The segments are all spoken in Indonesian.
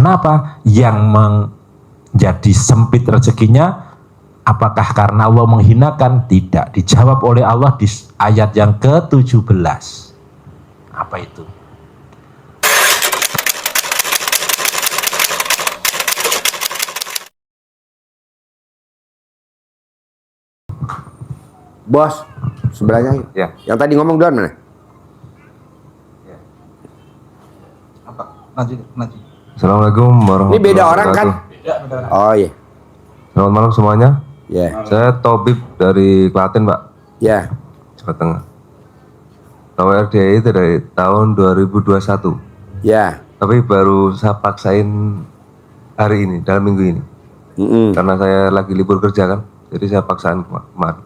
Kenapa? Yang menjadi sempit rezekinya, apakah karena Allah menghinakan? Tidak. Dijawab oleh Allah di ayat yang ke-17. Apa itu? Bos, sebelahnya. Ya. Yang tadi ngomong doang mana? Ya. Apa? Lanjut. Assalamualaikum warahmatullahi wabarakatuh. Ini beda orang kan? Beda. Oh iya. Selamat malam semuanya. Ya. Saya Tobib dari Klaten, Pak. Ya. Jawa Tengah. Tahu RDI itu dari tahun 2021. Ya. Tapi baru saya paksain hari ini, dalam minggu ini. Karena saya lagi libur kerja kan. Jadi saya paksain kemarin.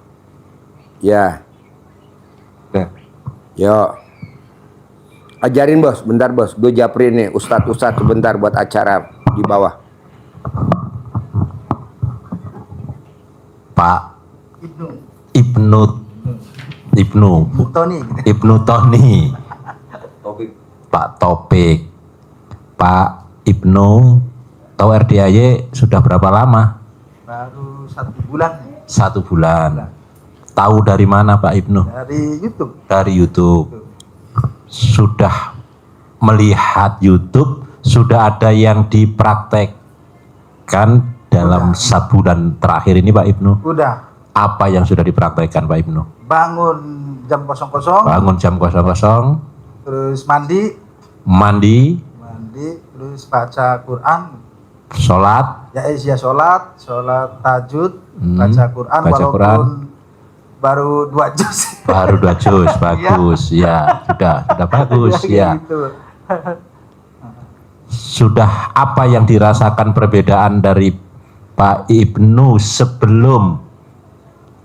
Ya. Ya. Yo. Ajarin bos, bentar bos. Gue japrin nih, ustadz sebentar buat acara di bawah. Pak Ibnu Toni. Pak Topik. Pak Ibnu, tahu RDAY sudah berapa lama? Baru 1 bulan. 1 bulan. Tahu dari mana Pak Ibnu? Dari YouTube. Dari YouTube. Sudah melihat YouTube, sudah ada yang dipraktekkan dalam sebulan terakhir ini Pak Ibnu? Udah. Apa yang sudah dipraktekkan Pak Ibnu? Bangun jam 00. Bangun jam 00. Terus mandi, terus baca Quran. Sholat. Ya sholat tahajud, baca Quran walaupun Quran. Baru 2 juz. Baru 2 juz, bagus. Ya, sudah bagus ya. Gitu. Sudah apa yang dirasakan perbedaan dari Pak Ibnu sebelum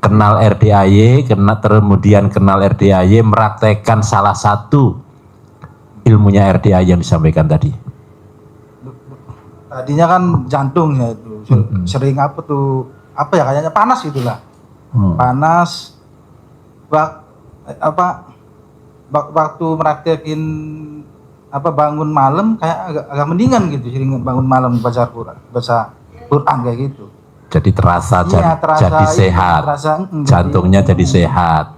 kenal RDAY, kemudian kenal RDAY, mempraktekkan salah satu ilmunya RDAY yang disampaikan tadi? Tadinya kan jantung ya itu sering kayaknya panas gitulah. Panas. Waktu meraktekin bangun malam kayak agak mendingan gitu, sering bangun malam baca Quran kayak gitu. Jadi terasa jadi sehat. Jantungnya jadi sehat.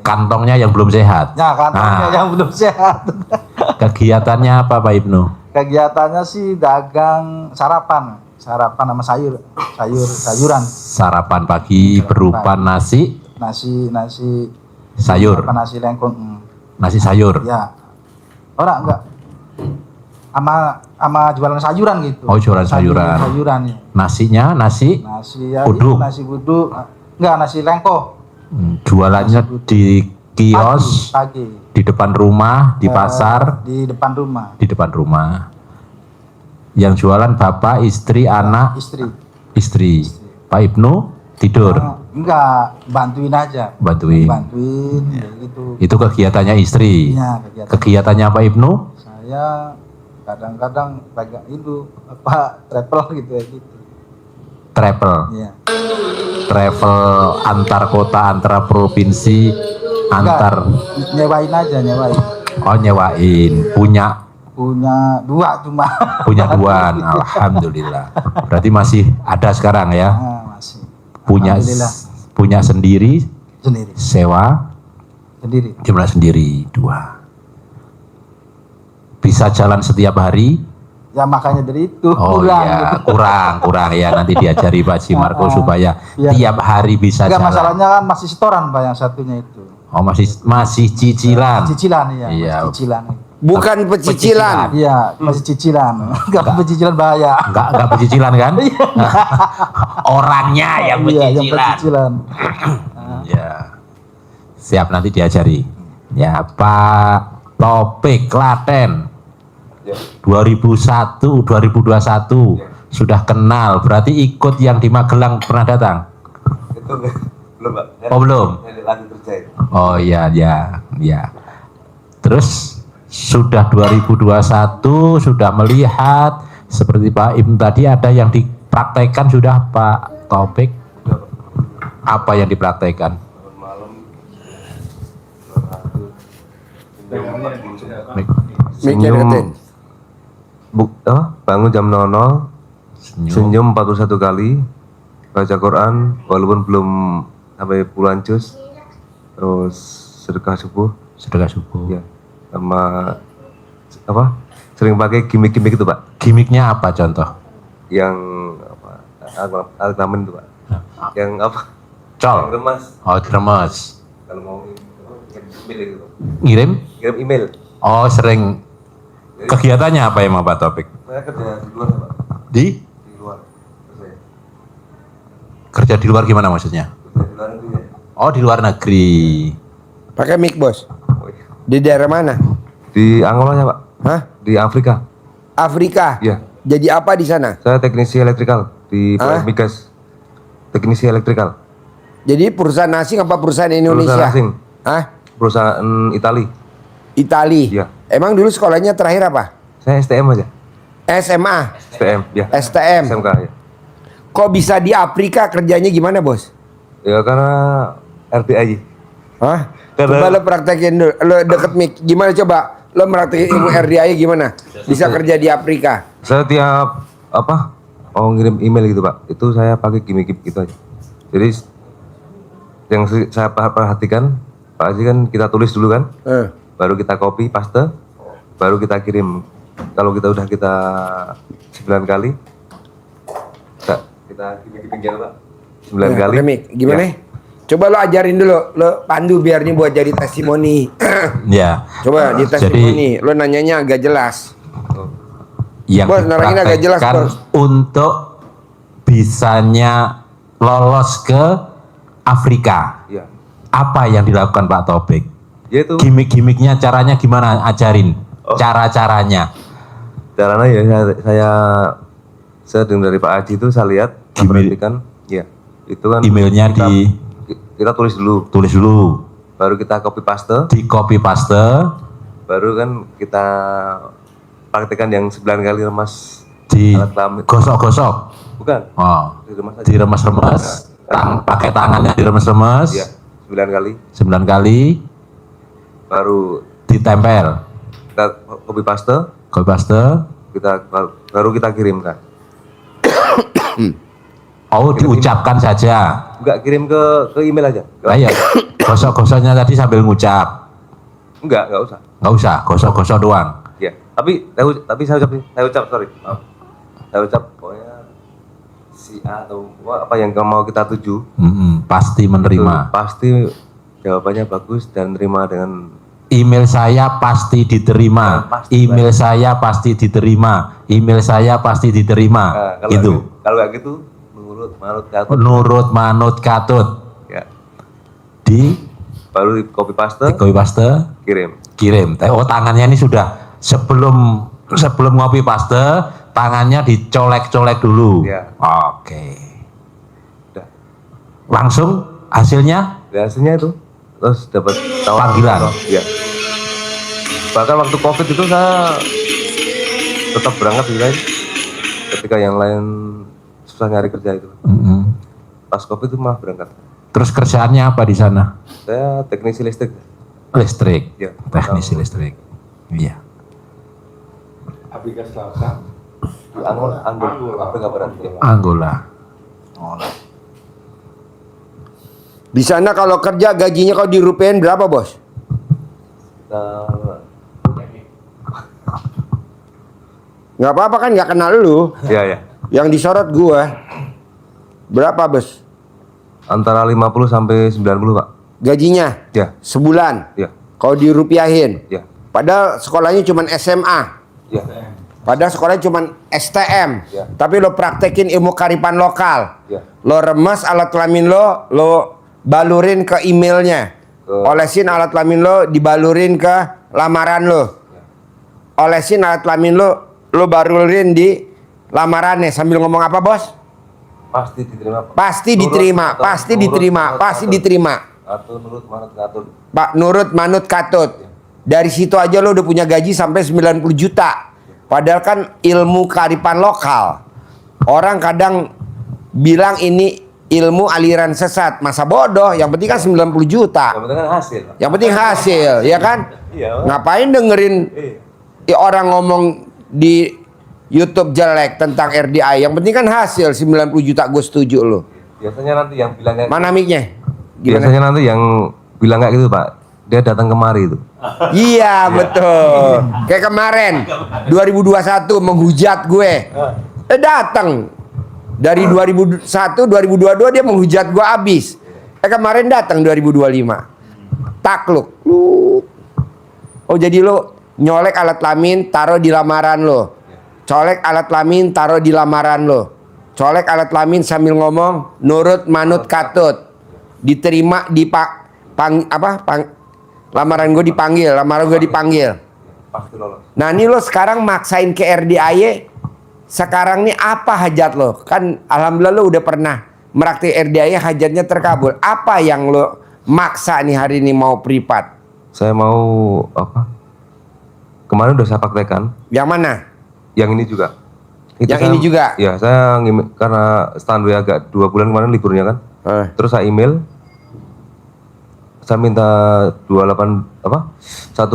Kantongnya yang belum sehat. Ya, kantongnya yang belum sehat. Kegiatannya apa Pak Ibnu? Kegiatannya sih dagang sarapan sama sayuran. Sarapan pagi berupa nasi sayur. Nasi lengkong. Nasi sayur. Ya. Enggak. Sama jualan sayuran gitu. Oh, jualan sayuran. Ya. Nasinya nasi ya, buduk. Nasi buduk. Enggak, nasi lengko. Jualannya di kios, pagi. Di depan rumah, di pasar. Di depan rumah. Di depan rumah. Yang jualan bapak, istri, anak. Istri. Pak Ibnu tidur. Enggak, bantuin aja. Bantuin ya gitu. Itu kegiatannya istri. Ya, kegiatannya Pak Ibnu? Saya kadang-kadang agak travel gitu ya gitu. Travel. Iya. Travel antar kota, antar provinsi, nyewain aja. Oh, nyewain. Punya 2 cuma. Punya 2. Alhamdulillah. Berarti masih ada sekarang ya? Masih. Punya sendiri. Sewa sendiri. Jumlah sendiri 2. Bisa jalan setiap hari? Ya makanya dari itu kurang ya, nanti diajari Pak Jimarko supaya tiap hari bisa jalan. Masalahnya kan masih setoran Pak yang satunya itu. Oh, masih cicilan. Iya. Cicilan. Bukan pecicilan. Iya, masih cicilan. Enggak pecicilan bahaya. Enggak pecicilan kan? Orangnya yang pecicilan. Ya. Siap, nanti diajari. Ya, Pak Topik Klaten. 2021 sudah kenal, berarti ikut yang di Magelang pernah datang? Itu belum, Pak. Oh, belum. Lagi kerja itu. Oh iya. Terus sudah 2021 sudah melihat seperti Pak Ibnu tadi, ada yang dipraktekkan sudah Pak Topik? Apa yang dipraktekkan? Senyum. Bangun jam 00, senyum 41 kali, baca Quran walaupun belum sampai puluhan juz, terus sedekah subuh. Sedekah subuh. Ya, sama sering pakai gimmick-gimmick itu Pak, Gimiknya apa contoh? yang alat kelamin itu Pak, yang yang Col. remas Oh, diremes. kalau mau email itu, Ngirim? kirim email. Oh, sering. Kegiatannya apa emang Pak Taufik? Saya kerja di luar Pak, Di di luar. Saya kerja di luar gimana maksudnya? kerja di luar negeri ya. Oh, di luar negeri. Pakai mic, Bos. Oh, iya. Di daerah mana? Di Angola ya Pak, Hah? di Afrika. Afrika. Iya. Jadi apa di sana? Saya teknisi elektrikal di Hah? Migas. Teknisi elektrikal. Jadi perusahaan asing apa perusahaan Indonesia? Perusahaan asing. Hah? Perusahaan Itali. Itali. Iya. Emang dulu sekolahnya terakhir apa? Saya STM aja. SMA, STM, ya. STM. SMK ya. Kok bisa di Afrika kerjanya gimana, Bos? Ya karena RDAI. Hah? Karena- Coba lo praktekin dulu. Lo deket mic. Gimana coba? Lo praktekin ilmu RDI gimana? Bisa kerja di Afrika. Saya tiap ngirim email gitu Pak, itu saya pakai gimmick gitu aja. Jadi yang saya perhatikan Pak Haji kan kita tulis dulu kan, baru kita copy paste, baru kita kirim. Kalau kita udah 9 kali, kita gimmick Pak, 9 kali. Pakai mic. Gimana? Ya. Coba lo ajarin dulu. Lo pandu biar nih buat jadi testimoni. Ya. Coba di testimoni. Lo nanyanya agak jelas. Yang Bos, nerangin agak jelas, dipraktekkan Bos. untuk bisanya lolos ke Afrika. Iya. Apa yang dilakukan Pak Taufik? Yaitu Gimik-gimiknya, caranya gimana? Ajarin. Cara-caranya. caranya ya saya dengar dari Pak Haji itu saya lihat, saya Gimik. perhatikan, ya itu kan Emailnya kita tulis dulu, tulis dulu, baru kita copy paste, di copy paste, baru kan kita praktekkan yang 9 kali remas di alat kelamin. gosok-gosok. Bukan, Oh, diremas aja. diremes-remes, pakai tangannya diremes-remes, Iya, 9 kali, 9 kali, baru ditempel, kita copy paste, copy paste. baru kita kirimkan. Oh, diucapkan saja. Enggak, kirim ke email aja. Iya, gosok-gosoknya tadi sambil ngucap. Enggak usah. Nggak usah, gosok-gosok doang. Ya, tapi saya ucap, sorry. Maaf. Saya ucap pokoknya si A atau apa yang mau kita tuju, Pasti itu menerima. pasti jawabannya bagus dan terima dengan Email saya pasti diterima. Pasti, Email saya pasti diterima. Email saya pasti diterima. Itu. Kalau nggak gitu, menurut katut. Nurut manut katut. Ya, Di baru di copy paste, copy paste, kirim. kirim. Oh, tangannya ini sudah sebelum copy paste, tangannya dicolek-colek dulu. Ya. Oke. Udah. Langsung hasilnya Dan hasilnya itu terus dapat Panggilan. Ya. Bahkan waktu COVID itu saya tetap berangkat di lain. Ketika yang lain susah nyari kerja itu. Pas COVID itu malah berangkat. Terus kerjaannya apa di sana? Saya teknisi listrik. Listrik. Ya. Teknisi listrik. Iya. Afrika Selatan, Di Angola, Afrika Barat. Ya. Angola. Di sana kalau kerja gajinya kalau dirupiahin berapa, Bos? Nggak apa-apa kan, nggak kenal lu. Ya. Yang disorot gua. Berapa, Bos? Antara 50 sampai 90, Pak. Gajinya? Ya. Sebulan. Ya. Kalau dirupiahin. Ya. Padahal sekolahnya cuma SMA. Ya. Padahal sekolahnya cuma STM. Ya. Tapi lo praktekin ilmu kearifan lokal. Ya. Lo remes alat kelamin lo balurin ke emailnya. Olesin alat kelamin lo, dibalurin ke lamaran lo. Olesin alat kelamin lo balurin di lamarannya. Sambil ngomong apa, Bos? Pasti diterima, Pak. Pasti diterima, pasti diterima, pasti diterima. Atau nurut manut katut. Pak, nurut manut katut. Dari situ aja lo udah punya gaji sampai 90 juta. Padahal kan ilmu kearifan lokal. Orang kadang bilang ini ilmu aliran sesat. Masa bodoh, yang penting kan 90 juta. Yang penting kan hasil, Pak. Yang penting hasil, ya kan? Iya, Pak. Ngapain dengerin Iya. orang ngomong di YouTube jelek tentang RDI. Yang penting kan hasil 90 juta, gue setuju lo. Biasanya nanti yang bilang kayak Mana mic-nya? biasanya nanti yang bilang kayak gitu Pak, dia datang kemari itu. Iya betul. Kayak kemarin 2021 menghujat gue. Datang dari 2001 2022 dia menghujat gue abis. Kemarin datang 2025. Takluk. Oh jadi lo nyolek alat kelamin taruh di lamaran lo. Colek alat kelamin taruh di lamaran lo. Colek alat kelamin sambil ngomong nurut manut katut. Diterima di lamaran gue dipanggil, Pasti lolos. Nah ini lo sekarang maksain ke RDAY. Sekarang nih apa hajat lo? Kan alhamdulillah lo udah pernah meraktir RDAY, hajatnya terkabul. Apa yang lo maksa nih hari ini mau privat? Saya mau apa? Kemarin udah saya praktekkan. Yang mana? Yang ini juga. Yang ini juga? Ya, saya karena standby agak 2 bulan kemarin liburnya kan. Terus saya email. Saya minta 1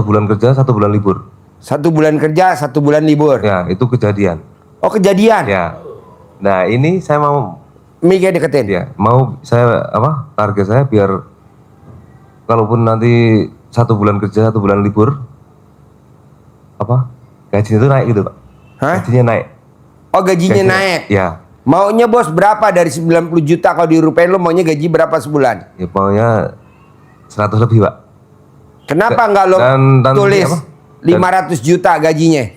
bulan kerja, 1 bulan libur. 1 bulan kerja, 1 bulan libur. Ya, itu kejadian. Oh kejadian? Ya. Nah, ini saya mau Mic-nya deketin. ya, mau saya target saya biar kalaupun nanti 1 bulan kerja, 1 bulan libur gajinya itu naik gitu Pak. Hah? Gajinya naik. Oh gajinya naik. Ya. Maunya bos berapa dari 90 juta kalau dirupiahin lo maunya gaji berapa sebulan? Ya maunya 100 lebih Pak. Kenapa nggak lo tulis 500 juta gajinya?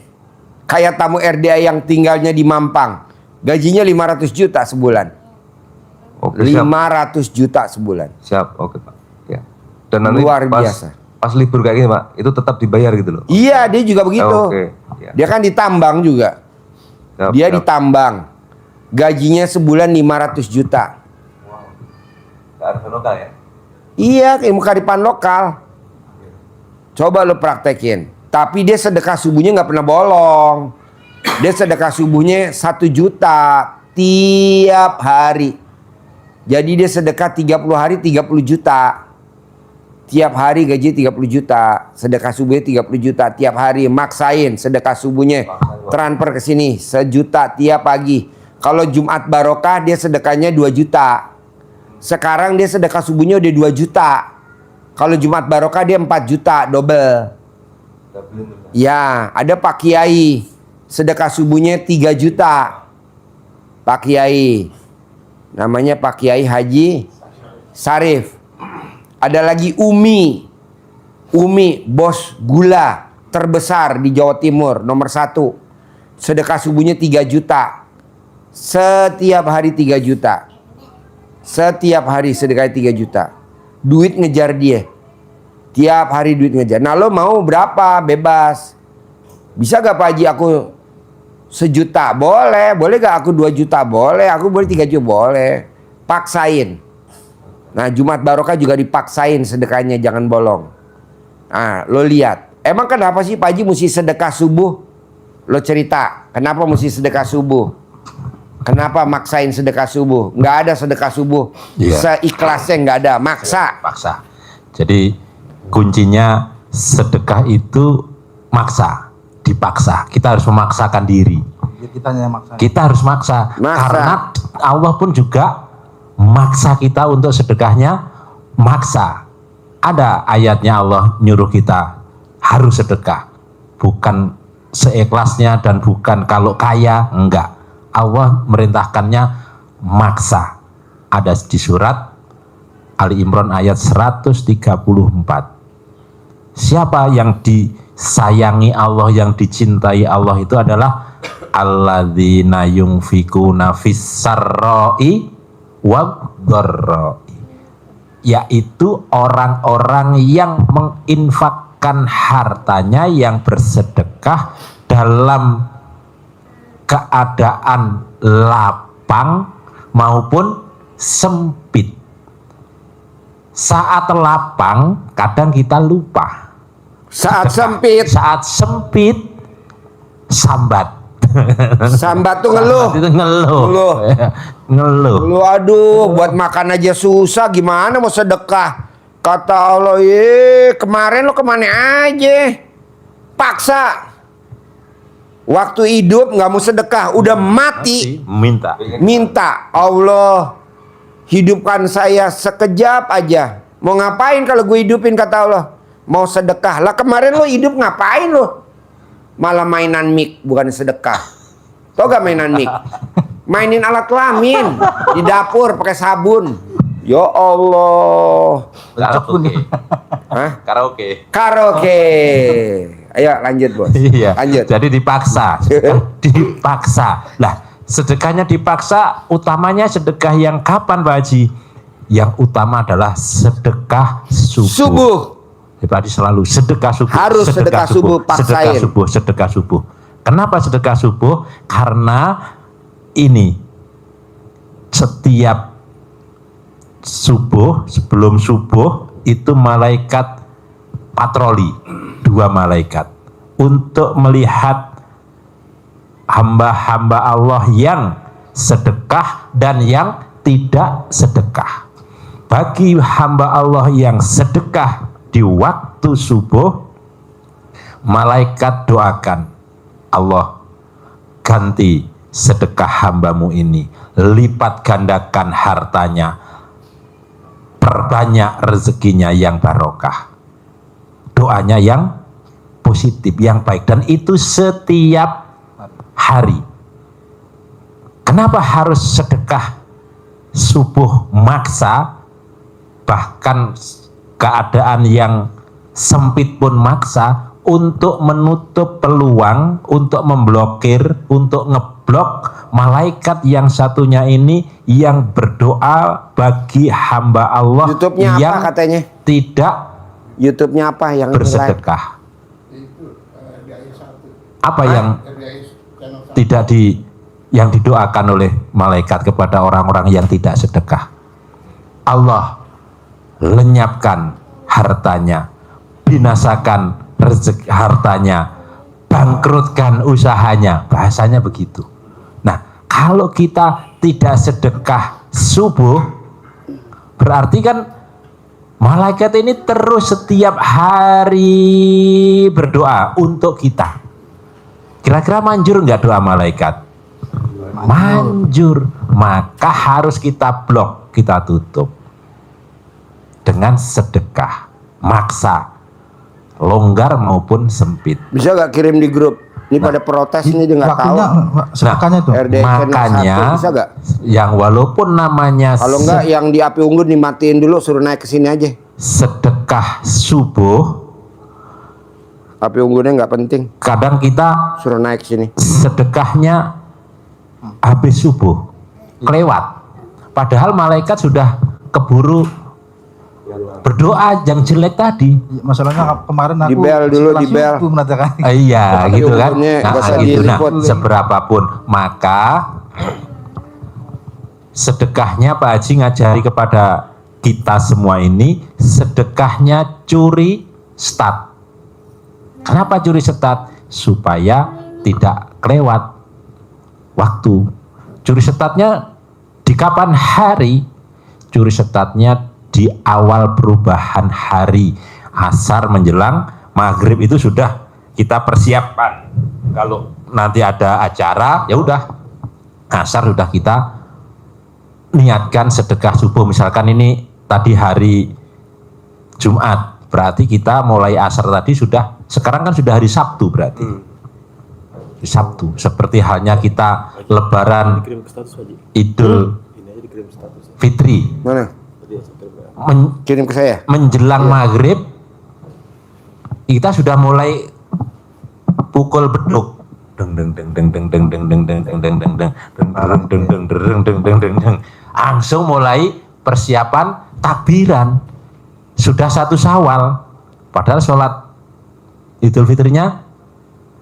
Kayak tamu RDA yang tinggalnya di Mampang. Gajinya 500 juta sebulan. Oke, siap. 500 juta sebulan. Siap, oke Pak. Ya. Dan nanti Luar biasa. Pas libur kayak gini Pak, itu tetap dibayar gitu loh. Iya dia juga begitu. Oke. Ya. Dia kan ditambang juga. Siap, Dia siap. ditambang. Gajinya sebulan 500 juta. Nggak ada lokal ya? Iya, ilmu kearifan lokal. Coba lo praktekin. Tapi dia sedekah subuhnya nggak pernah bolong. Dia sedekah subuhnya 1 juta tiap hari. Jadi dia sedekah 30 hari 30 juta. Tiap hari gaji 30 juta. Sedekah subuhnya 30 juta tiap hari. Maksain sedekah subuhnya. Transfer ke sini 1 juta tiap pagi. Kalau Jumat Barokah dia sedekahnya 2 juta. Sekarang dia sedekah subuhnya udah 2 juta. Kalau Jumat Barokah dia 4 juta, double. Ya, ada Pak Kiai. Sedekah subuhnya 3 juta. Pak Kiai. Namanya Pak Kiai Haji Sarif. Ada lagi Umi. Umi, bos gula terbesar di Jawa Timur, nomor 1. Sedekah subuhnya 3 juta. Setiap hari 3 juta. Setiap hari sedekah 3 juta. Duit ngejar dia. Tiap hari duit ngejar. Nah lo mau berapa? Bebas. Bisa gak Pak Haji aku 1 juta? Boleh. Boleh gak aku 2 juta? Boleh. Aku boleh 3 juta? Boleh. Paksain. Nah Jumat Barokah juga dipaksain sedekahnya, jangan bolong. Nah lo lihat. Emang kenapa sih Pak Haji mesti sedekah subuh? Lo cerita. Kenapa mesti sedekah subuh? Kenapa maksain sedekah subuh? Nggak ada sedekah subuh. Seikhlasnya nggak ada. Maksa. Jadi kuncinya sedekah itu maksa, dipaksa. Kita harus memaksakan diri. Kita harus maksa. Karena Allah pun juga maksa kita untuk sedekahnya, maksa. Ada ayatnya Allah nyuruh kita harus sedekah. Bukan seikhlasnya dan bukan kalau kaya, enggak. Allah merintahkannya maksa. Ada di surat Ali Imran ayat 134. Siapa yang disayangi Allah, yang dicintai Allah itu adalah alladzina yunfikuna fis-sarra'i wad-dharra'i, yaitu orang-orang yang menginfakkan hartanya, yang bersedekah dalam keadaan lapang maupun sempit. Saat lapang kadang kita lupa. Saat sempit sambat. Sambat tuh ngeluh. Itu ngeluh. Lu aduh, buat makan aja susah, gimana mau sedekah? Kata Allah, kemarin lo kemana aja? Paksa. Waktu hidup nggak mau sedekah, udah mati minta Allah hidupkan saya sekejap aja. Mau ngapain kalau gue hidupin, kata Allah? Mau sedekah. Lah kemarin lo hidup ngapain lo? Malah mainan mic, bukan sedekah. Tau gak mainan mic? Mainin alat kelamin di dapur pakai sabun. Ya Allah. Karaoke. Hah? Karaoke. Karaoke. Ayo lanjut bos. Iya. Lanjut. Jadi dipaksa. Dipaksa. Lah, sedekahnya dipaksa, utamanya sedekah yang kapan Pak Haji? Yang utama adalah sedekah subuh. Subuh. Berarti selalu sedekah subuh. Harus sedekah subuh, paksain. Sedekah subuh. Kenapa sedekah subuh? Karena ini setiap subuh, sebelum subuh itu malaikat patroli, 2 malaikat untuk melihat hamba-hamba Allah yang sedekah dan yang tidak sedekah. Bagi hamba Allah yang sedekah di waktu subuh, malaikat doakan, Allah ganti sedekah hambamu ini, lipat gandakan hartanya, perbanyak rezekinya yang barokah. Doanya yang positif, yang baik, dan itu setiap hari. Kenapa harus sedekah subuh maksa? Bahkan keadaan yang sempit pun maksa, untuk menutup peluang, untuk memblokir, untuk ngeblok malaikat yang satunya ini yang berdoa bagi hamba Allah YouTube-nya yang apa katanya? tidak YouTube-nya apa yang bersedekah. Apa yang tidak yang didoakan oleh malaikat kepada orang-orang yang tidak sedekah? Allah lenyapkan hartanya, binasakan rezeki hartanya, bangkrutkan usahanya, bahasanya begitu. Nah, kalau kita tidak sedekah subuh, berarti kan malaikat ini terus setiap hari berdoa untuk kita. Kira-kira manjur nggak doa malaikat? Manjur. Maka harus kita blok, kita tutup dengan sedekah, maksa, longgar maupun sempit. Bisa gak kirim di grup? Ini pada protes ini dia nggak tahu. Sedekahnya tuh. RD Makanya 1, bisa gak? yang walaupun namanya Kalau enggak yang di api unggun dimatiin dulu, suruh naik ke sini aja. sedekah subuh, Api unggunnya nggak penting, kadang kita suruh naik ke sini. sedekahnya habis subuh, kelewat. Padahal malaikat sudah keburu berdoa yang jelek tadi. Masalahnya kemarin aku Di bel dulu, setelah di bel. subuh mengatakan. Iya, gitu kan. unggunnya Nah, nggak usah gitu. Nah, diliput. seberapapun, maka sedekahnya Pak Haji ngajari kepada kita semua ini, sedekahnya curi start. Kenapa curi start? Supaya tidak kelewat waktu. Curi startnya di kapan hari? Curi startnya di awal perubahan hari, asar menjelang maghrib itu sudah kita persiapkan. Kalau nanti ada acara, ya udah asar sudah kita niatkan sedekah subuh. Misalkan ini tadi hari Jumat, berarti kita mulai asar tadi sudah, sekarang kan sudah hari Sabtu berarti. Sabtu, seperti halnya kita Lebaran, Idul Fitri. Mana? Kirim ke saya. Menjelang maghrib kita sudah mulai pukul beduk, langsung mulai persiapan takbiran. Sudah 1 Syawal, padahal sholat Idul Fitrinya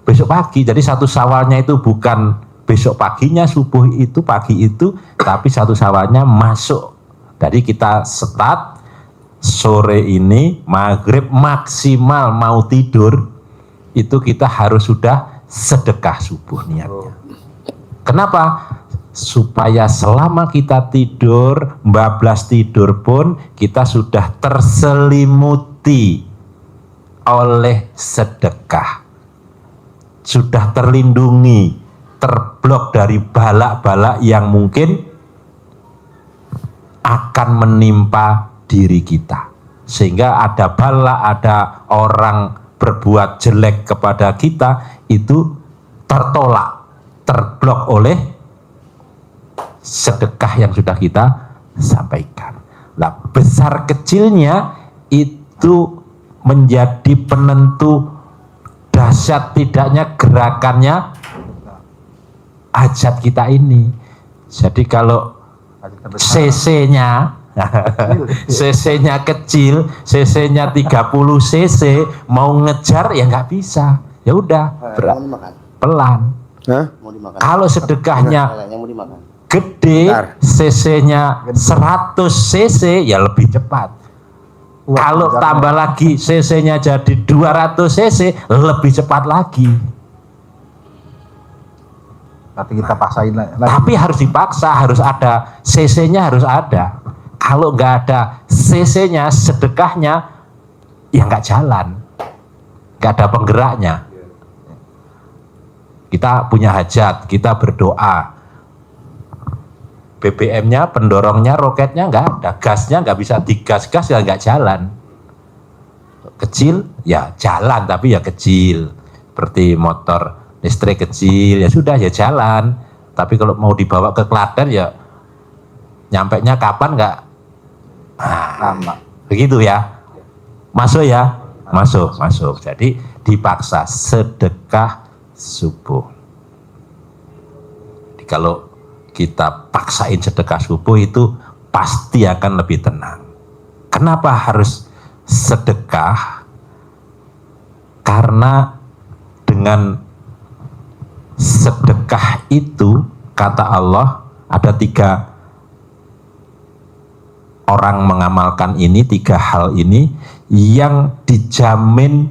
besok pagi. Jadi 1 Syawalnya itu bukan besok paginya subuh itu pagi itu, tapi 1 Syawalnya masuk. Jadi kita start sore ini maghrib maksimal mau tidur itu kita harus sudah sedekah subuh niatnya. Kenapa? Supaya selama kita tidur, bablas tidur pun kita sudah terselimuti oleh sedekah. sudah terlindungi, terblok dari balak-balak yang mungkin akan menimpa diri kita. Sehingga ada bala, ada orang berbuat jelek kepada kita, itu tertolak, terblok oleh sedekah yang sudah kita sampaikan. Nah, besar kecilnya itu menjadi penentu dahsyat tidaknya gerakannya hajat kita ini. Jadi kalau CC-nya CC-nya kecil, CC-nya 30 cc, mau ngejar ya nggak bisa. Ya udah, pelan. Mau dimakan. Kalau sedekahnya Yang mau dimakan. gede, cc-nya 100 cc, ya lebih cepat. Kalau tambah lagi cc-nya jadi 200 cc, lebih cepat lagi. Tapi kita paksain lagi. Tapi harus dipaksa, harus ada cc-nya, harus ada. Kalau nggak ada cc-nya, sedekahnya, ya nggak jalan, nggak ada penggeraknya. Kita punya hajat, kita berdoa, BBM-nya, pendorongnya, roketnya nggak ada, gasnya nggak bisa digas-gas, ya nggak jalan. Kecil, ya jalan, tapi ya kecil. Seperti motor listrik kecil, ya sudah, ya jalan. Tapi kalau mau dibawa ke Klaten, ya nyampenya kapan nggak? Lama. Begitu ya. Masuk ya? Masuk. Jadi dipaksa sedekah subuh. Jadi kalau kita paksain sedekah subuh itu pasti akan lebih tenang. Kenapa harus sedekah? Karena dengan sedekah itu, kata Allah, ada 3 orang mengamalkan ini, 3 hal ini yang dijamin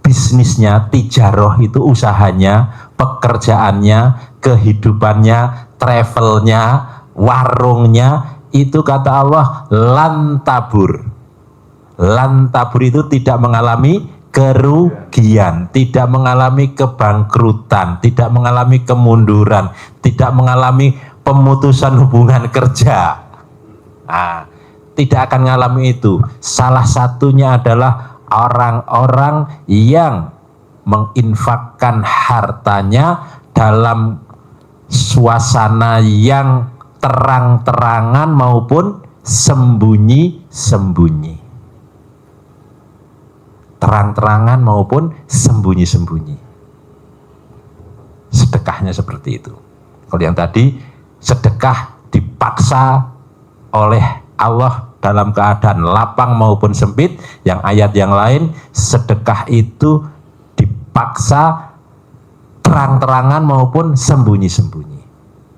bisnisnya, tijaroh itu usahanya, pekerjaannya, kehidupannya, travelnya, warungnya, itu kata Allah lantabur. Lantabur itu tidak mengalami kerugian, tidak mengalami kebangkrutan, tidak mengalami kemunduran, tidak mengalami pemutusan hubungan kerja. Nah, tidak akan mengalami itu. Salah satunya adalah orang-orang yang menginfakkan hartanya dalam suasana yang terang-terangan maupun sembunyi-sembunyi. Terang-terangan maupun sembunyi-sembunyi. Sedekahnya seperti itu. Kalau yang tadi sedekah dipaksa oleh Allah dalam keadaan lapang maupun sempit, yang ayat yang lain sedekah itu dipaksa terang-terangan maupun sembunyi-sembunyi.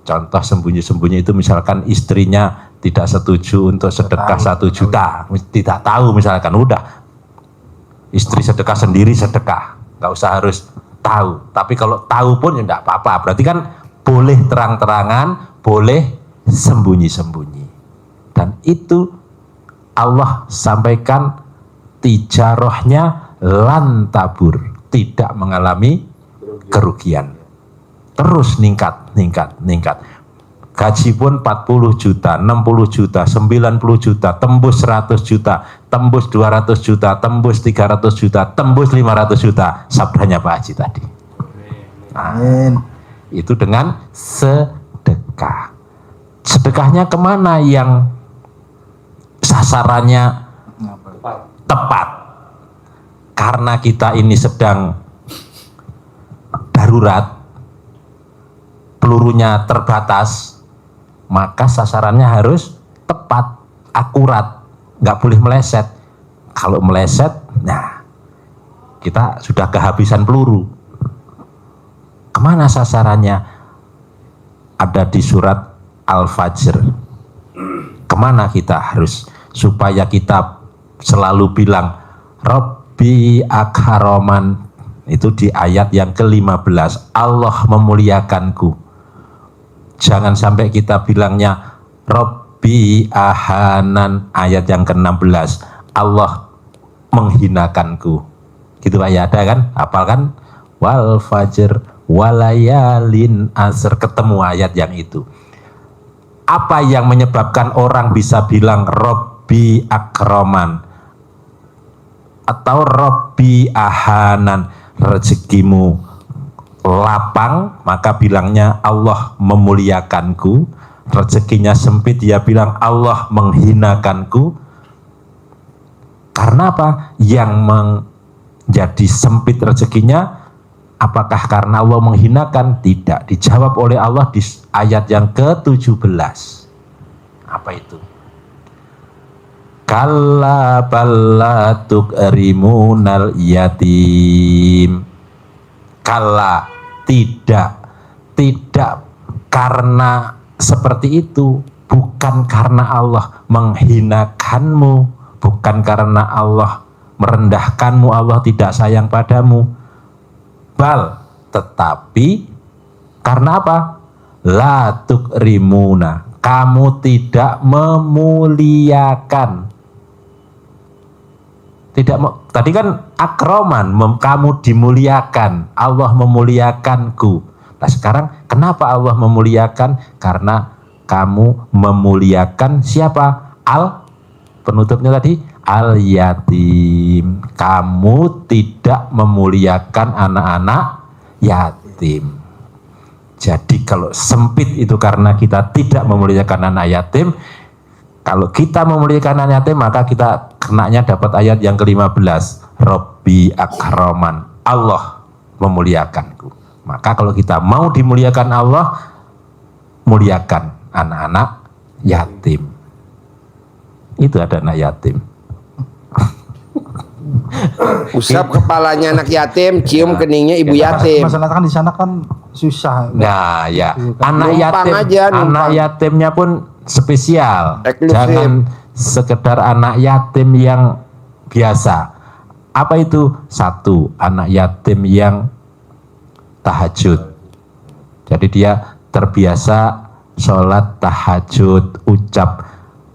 Contoh sembunyi-sembunyi itu misalkan istrinya tidak setuju untuk sedekah 1 juta, tidak tahu misalkan, udah istri sedekah sendiri sedekah, nggak usah harus tahu. Tapi kalau tahu pun ya enggak apa-apa, berarti kan boleh terang-terangan, boleh sembunyi-sembunyi. Dan itu Allah sampaikan tijarohnya lantabur, tidak mengalami kerugian. Terus meningkat. Gaji pun 40 juta, 60 juta, 90 juta, tembus 100 juta, tembus 200 juta, tembus 300 juta, tembus 500 juta. Sabdanya Pak Haji tadi. Nah, itu dengan sedekah. Sedekahnya kemana yang sasarannya tepat? Karena kita ini sedang darurat, pelurunya terbatas, maka sasarannya harus tepat, akurat, nggak boleh meleset. Kalau meleset, nah kita sudah kehabisan peluru. Kemana sasarannya? Ada di surat Al-Fajr. Kemana kita harus, supaya kita selalu bilang Rabbi akharoman, itu di ayat yang ke-15, Allah memuliakanku. Jangan sampai kita bilangnya Rabbi ahanan, ayat yang ke-16, Allah menghinakanku. Gitu Pak ya, ada kan? Hafal kan? Wal fajr walayalin asr, ketemu ayat yang itu. Apa yang menyebabkan orang bisa bilang Robbi akroman atau Robbi ahanan, rezekimu lapang maka bilangnya Allah memuliakanku, rezekinya sempit dia bilang Allah menghinakanku. Karena apa? Yang menjadi sempit rezekinya apakah karena Allah menghinakan? Tidak. Dijawab oleh Allah di ayat yang ke-17. Apa itu? Kalla balla tukrimunal yatim. Kalla, tidak karena seperti itu, bukan karena Allah menghinakanmu, bukan karena Allah merendahkanmu, Allah tidak sayang padamu. Bal, tetapi karena apa? La tukrimuna, kamu tidak memuliakan. Tadi kan akroman, kamu dimuliakan, Allah memuliakanku. Nah sekarang kenapa Allah memuliakan? Karena kamu memuliakan siapa? Penutupnya tadi al yatim. Kamu tidak memuliakan anak-anak yatim. Jadi kalau sempit itu karena kita tidak memuliakan anak yatim. Kalau kita memuliakan anak yatim maka kita kenanya dapat ayat yang ke-15. Robbi akroman, Allah memuliakanku. Maka kalau kita mau dimuliakan Allah, muliakan anak-anak yatim. Itu ada anak yatim. Usap kepalanya anak yatim, cium keningnya ibu yatim. Masalah kan di sana kan susah. Nah ya, anak Numpang yatim, aja, numpang. anak yatimnya pun spesial. Eksklusif. Jangan sekedar anak yatim yang biasa. Apa itu? Satu, anak yatim yang tahajud. Jadi dia terbiasa sholat tahajud, ucap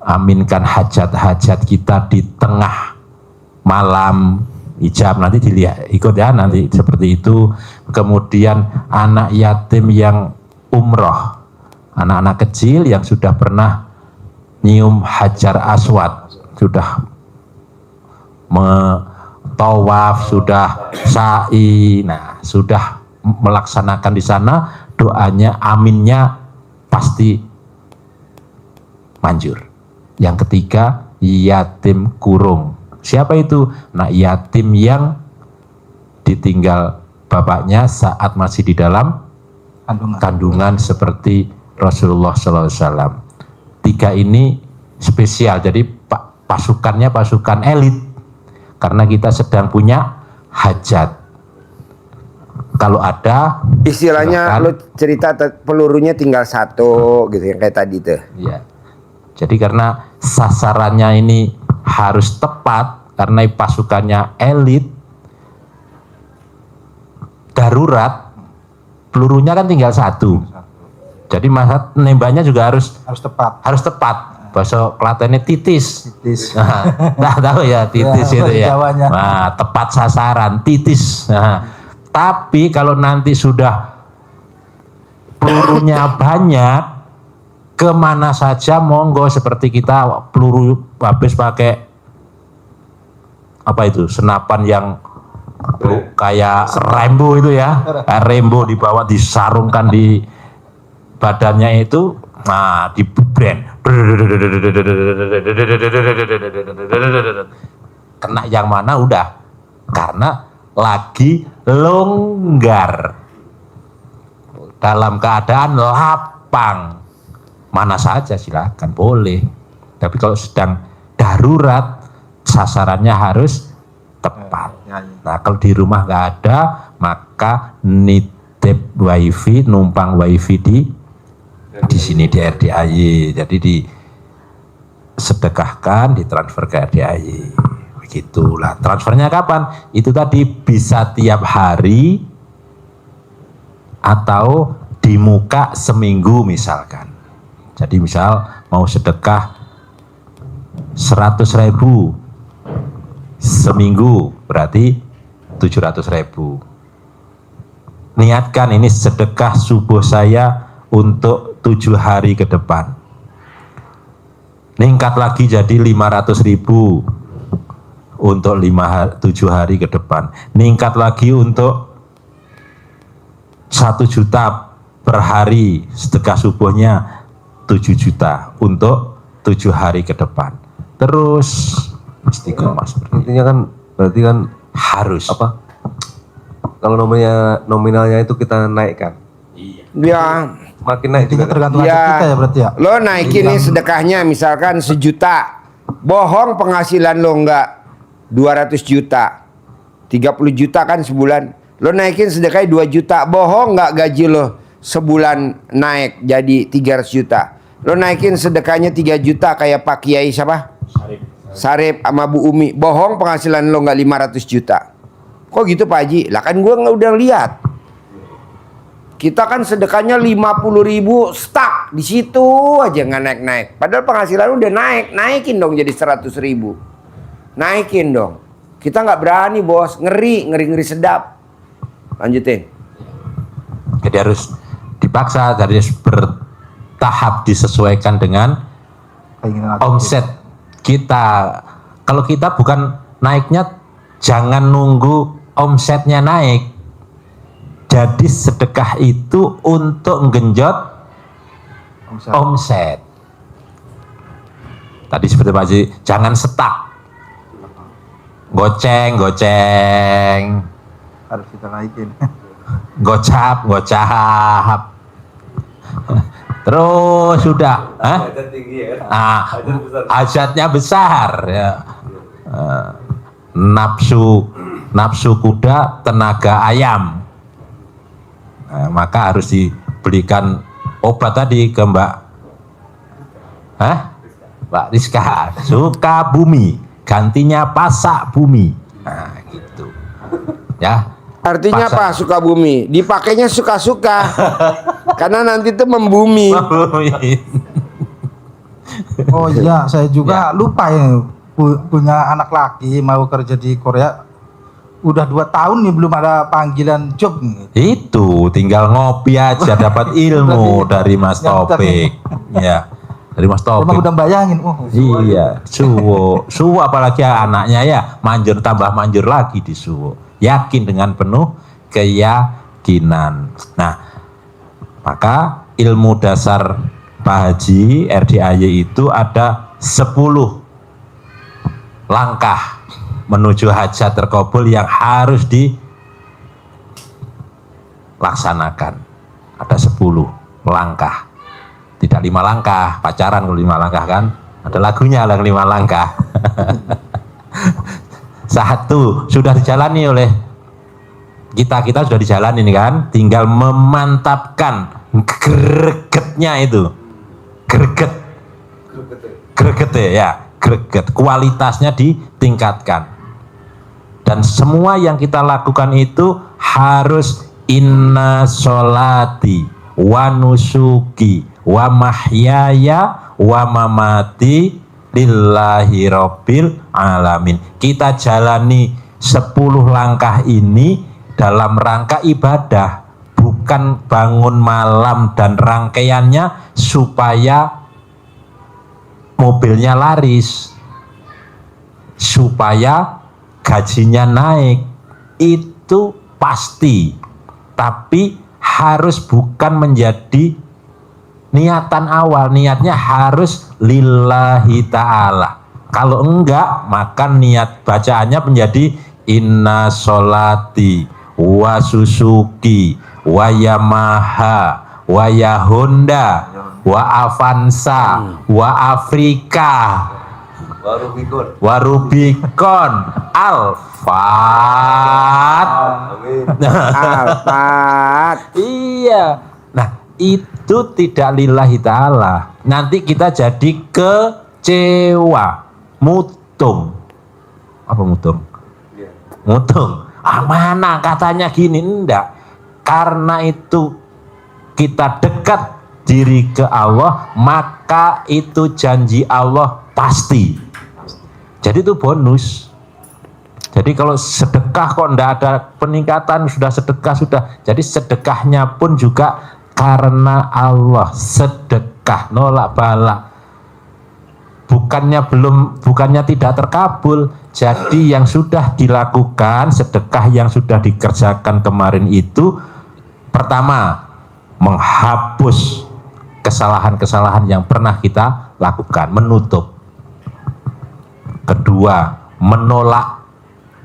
aminkan hajat-hajat kita di tengah malam, ijab, nanti dilihat ikut ya nanti seperti itu. Kemudian anak yatim yang umroh, anak-anak kecil yang sudah pernah nyium hajar aswad, sudah tawaf, sudah sa'i, nah sudah melaksanakan di sana, doanya aminnya pasti manjur. Yang ketiga, yatim kurung. Siapa itu? Nah, yatim yang ditinggal bapaknya saat masih di dalam kandungan seperti Rasulullah SAW. Tiga ini spesial, jadi pasukannya pasukan elit karena kita sedang punya hajat. Kalau ada istilahnya silakan. lu cerita pelurunya tinggal satu gitu yang kayak tadi tuh. Iya. Jadi karena sasarannya ini harus tepat karena pasukannya elit, darurat, pelurunya kan tinggal satu. Jadi masa nembaknya juga harus tepat. Harus tepat. Bahasa Klatennya titis. Titis. Nah, tahu ya titis Ya, itu ya. Jawanya. Nah, tepat sasaran, titis. Nah, tapi kalau nanti sudah pelurunya banyak, kemana saja monggo, seperti kita peluru habis pakai apa itu senapan yang kayak Rambo itu ya, Rambo dibawa disarungkan di badannya itu, nah di brand kena yang mana udah, karena lagi longgar dalam keadaan lapang, mana saja silakan boleh. Tapi kalau sedang darurat sasarannya harus tepat. Nah kalau di rumah nggak ada, maka nitip wifi, numpang wifi di sini di RDAY. Jadi disedekahkan, ditransfer ke RDAY. Begitulah. Transfernya kapan? Itu tadi bisa tiap hari atau di muka seminggu misalkan. Jadi misal mau sedekah 100.000 seminggu, berarti 700.000. Niatkan ini sedekah subuh saya untuk 7 hari ke depan. Ningkat lagi jadi 500.000 untuk 7 hari ke depan. Ningkat lagi untuk 1 juta per hari, sedekah subuhnya 7 juta untuk 7 hari ke depan. Terus istiqomah seperti Intinya kan berarti kan harus apa? Kalau nominalnya itu kita naikkan. Ya, Makin naik Intinya juga kan? tergantung aset kita ya berarti ya. lo naikin nih sedekahnya misalkan 1 juta. Bohong penghasilan lo enggak 200 juta. 30 juta kan sebulan. Lo naikin sedekahnya 2 juta. Bohong enggak gaji lo sebulan naik jadi 300 juta. Lo naikin sedekahnya 3 juta kayak Pak Kiai siapa? Sarip sama Bu Umi. Bohong penghasilan lo enggak 500 juta. Kok gitu Pak Haji? Lah kan gua nggak udah lihat. Kita kan sedekahnya 50.000 stuck di situ aja nggak naik-naik. Padahal penghasilan udah naik, naikin dong jadi 100.000. Naikin dong. Kita nggak berani bos, ngeri sedap. Lanjutin. Jadi harus dipaksa, jadi harus bertahap disesuaikan dengan Keinginan omset kita. Kalau kita bukan naiknya, jangan nunggu omsetnya naik. Jadi sedekah itu untuk menggenjot omset. Tadi seperti Pak Haji, jangan setak. Goceng. harus kita naikin. Gocap. Terus sudah, hajatnya besar ya. Nafsu kuda, tenaga ayam. Nah, maka harus dibelikan obat tadi ke Mbak Rizka. Sukabumi, gantinya Pasak Bumi. Nah, gitu. Ya. Artinya apa Sukabumi? Dipakainya suka-suka. Karena nanti itu membumi. Oh iya, saya juga lupa ya punya anak laki mau kerja di Korea. Udah 2 tahun nih belum ada panggilan job nih. Itu tinggal ngopi aja dapat ilmu dari Mas Topik. Ya, dari Mas Emang Topik. udah bayangin, Iya, suwo apalagi anaknya ya manjur tambah manjur lagi di suwo. Yakin dengan penuh keyakinan. Nah, maka ilmu dasar Pak Haji RDAY itu ada 10 langkah menuju hajat terkabul yang harus dilaksanakan. Ada 10 langkah. Tidak 5 langkah, pacaran kalau 5 langkah kan. Ada lagunya yang 5 langkah. 1 sudah dijalani oleh kita sudah dijalani ini kan, tinggal memantapkan gregetnya itu. Greget ya, greget, kualitasnya ditingkatkan. Dan semua yang kita lakukan itu harus inna sholati wa nusuki wa mahyaya wa mamati lillahi rabbil alamin. Kita jalani 10 langkah ini dalam rangka ibadah, bukan bangun malam dan rangkaiannya supaya mobilnya laris, supaya gajinya naik. Itu pasti, tapi harus bukan menjadi niatan awal. Niatnya harus lillahi ta'ala. Kalau enggak, maka niat bacaannya menjadi inna sholati wa susuki wa Yamaha wa Honda wa Avanza wa Afrika wa Rubicon Alphard. Iya. Nah, itu tidak lillahi ta'ala. Nanti kita jadi kecewa, mutung. Apa mutung? Mutung. Mana katanya gini, enggak. Karena itu kita dekat diri ke Allah, maka itu janji Allah pasti. Jadi itu bonus. Jadi kalau sedekah kok ndak ada peningkatan, sudah sedekah sudah. Jadi sedekahnya pun juga karena Allah, sedekah nolak balak. Bukannya tidak terkabul. Jadi yang sudah dilakukan, sedekah yang sudah dikerjakan kemarin itu, pertama menghapus kesalahan-kesalahan yang pernah kita lakukan, menutup. Kedua, menolak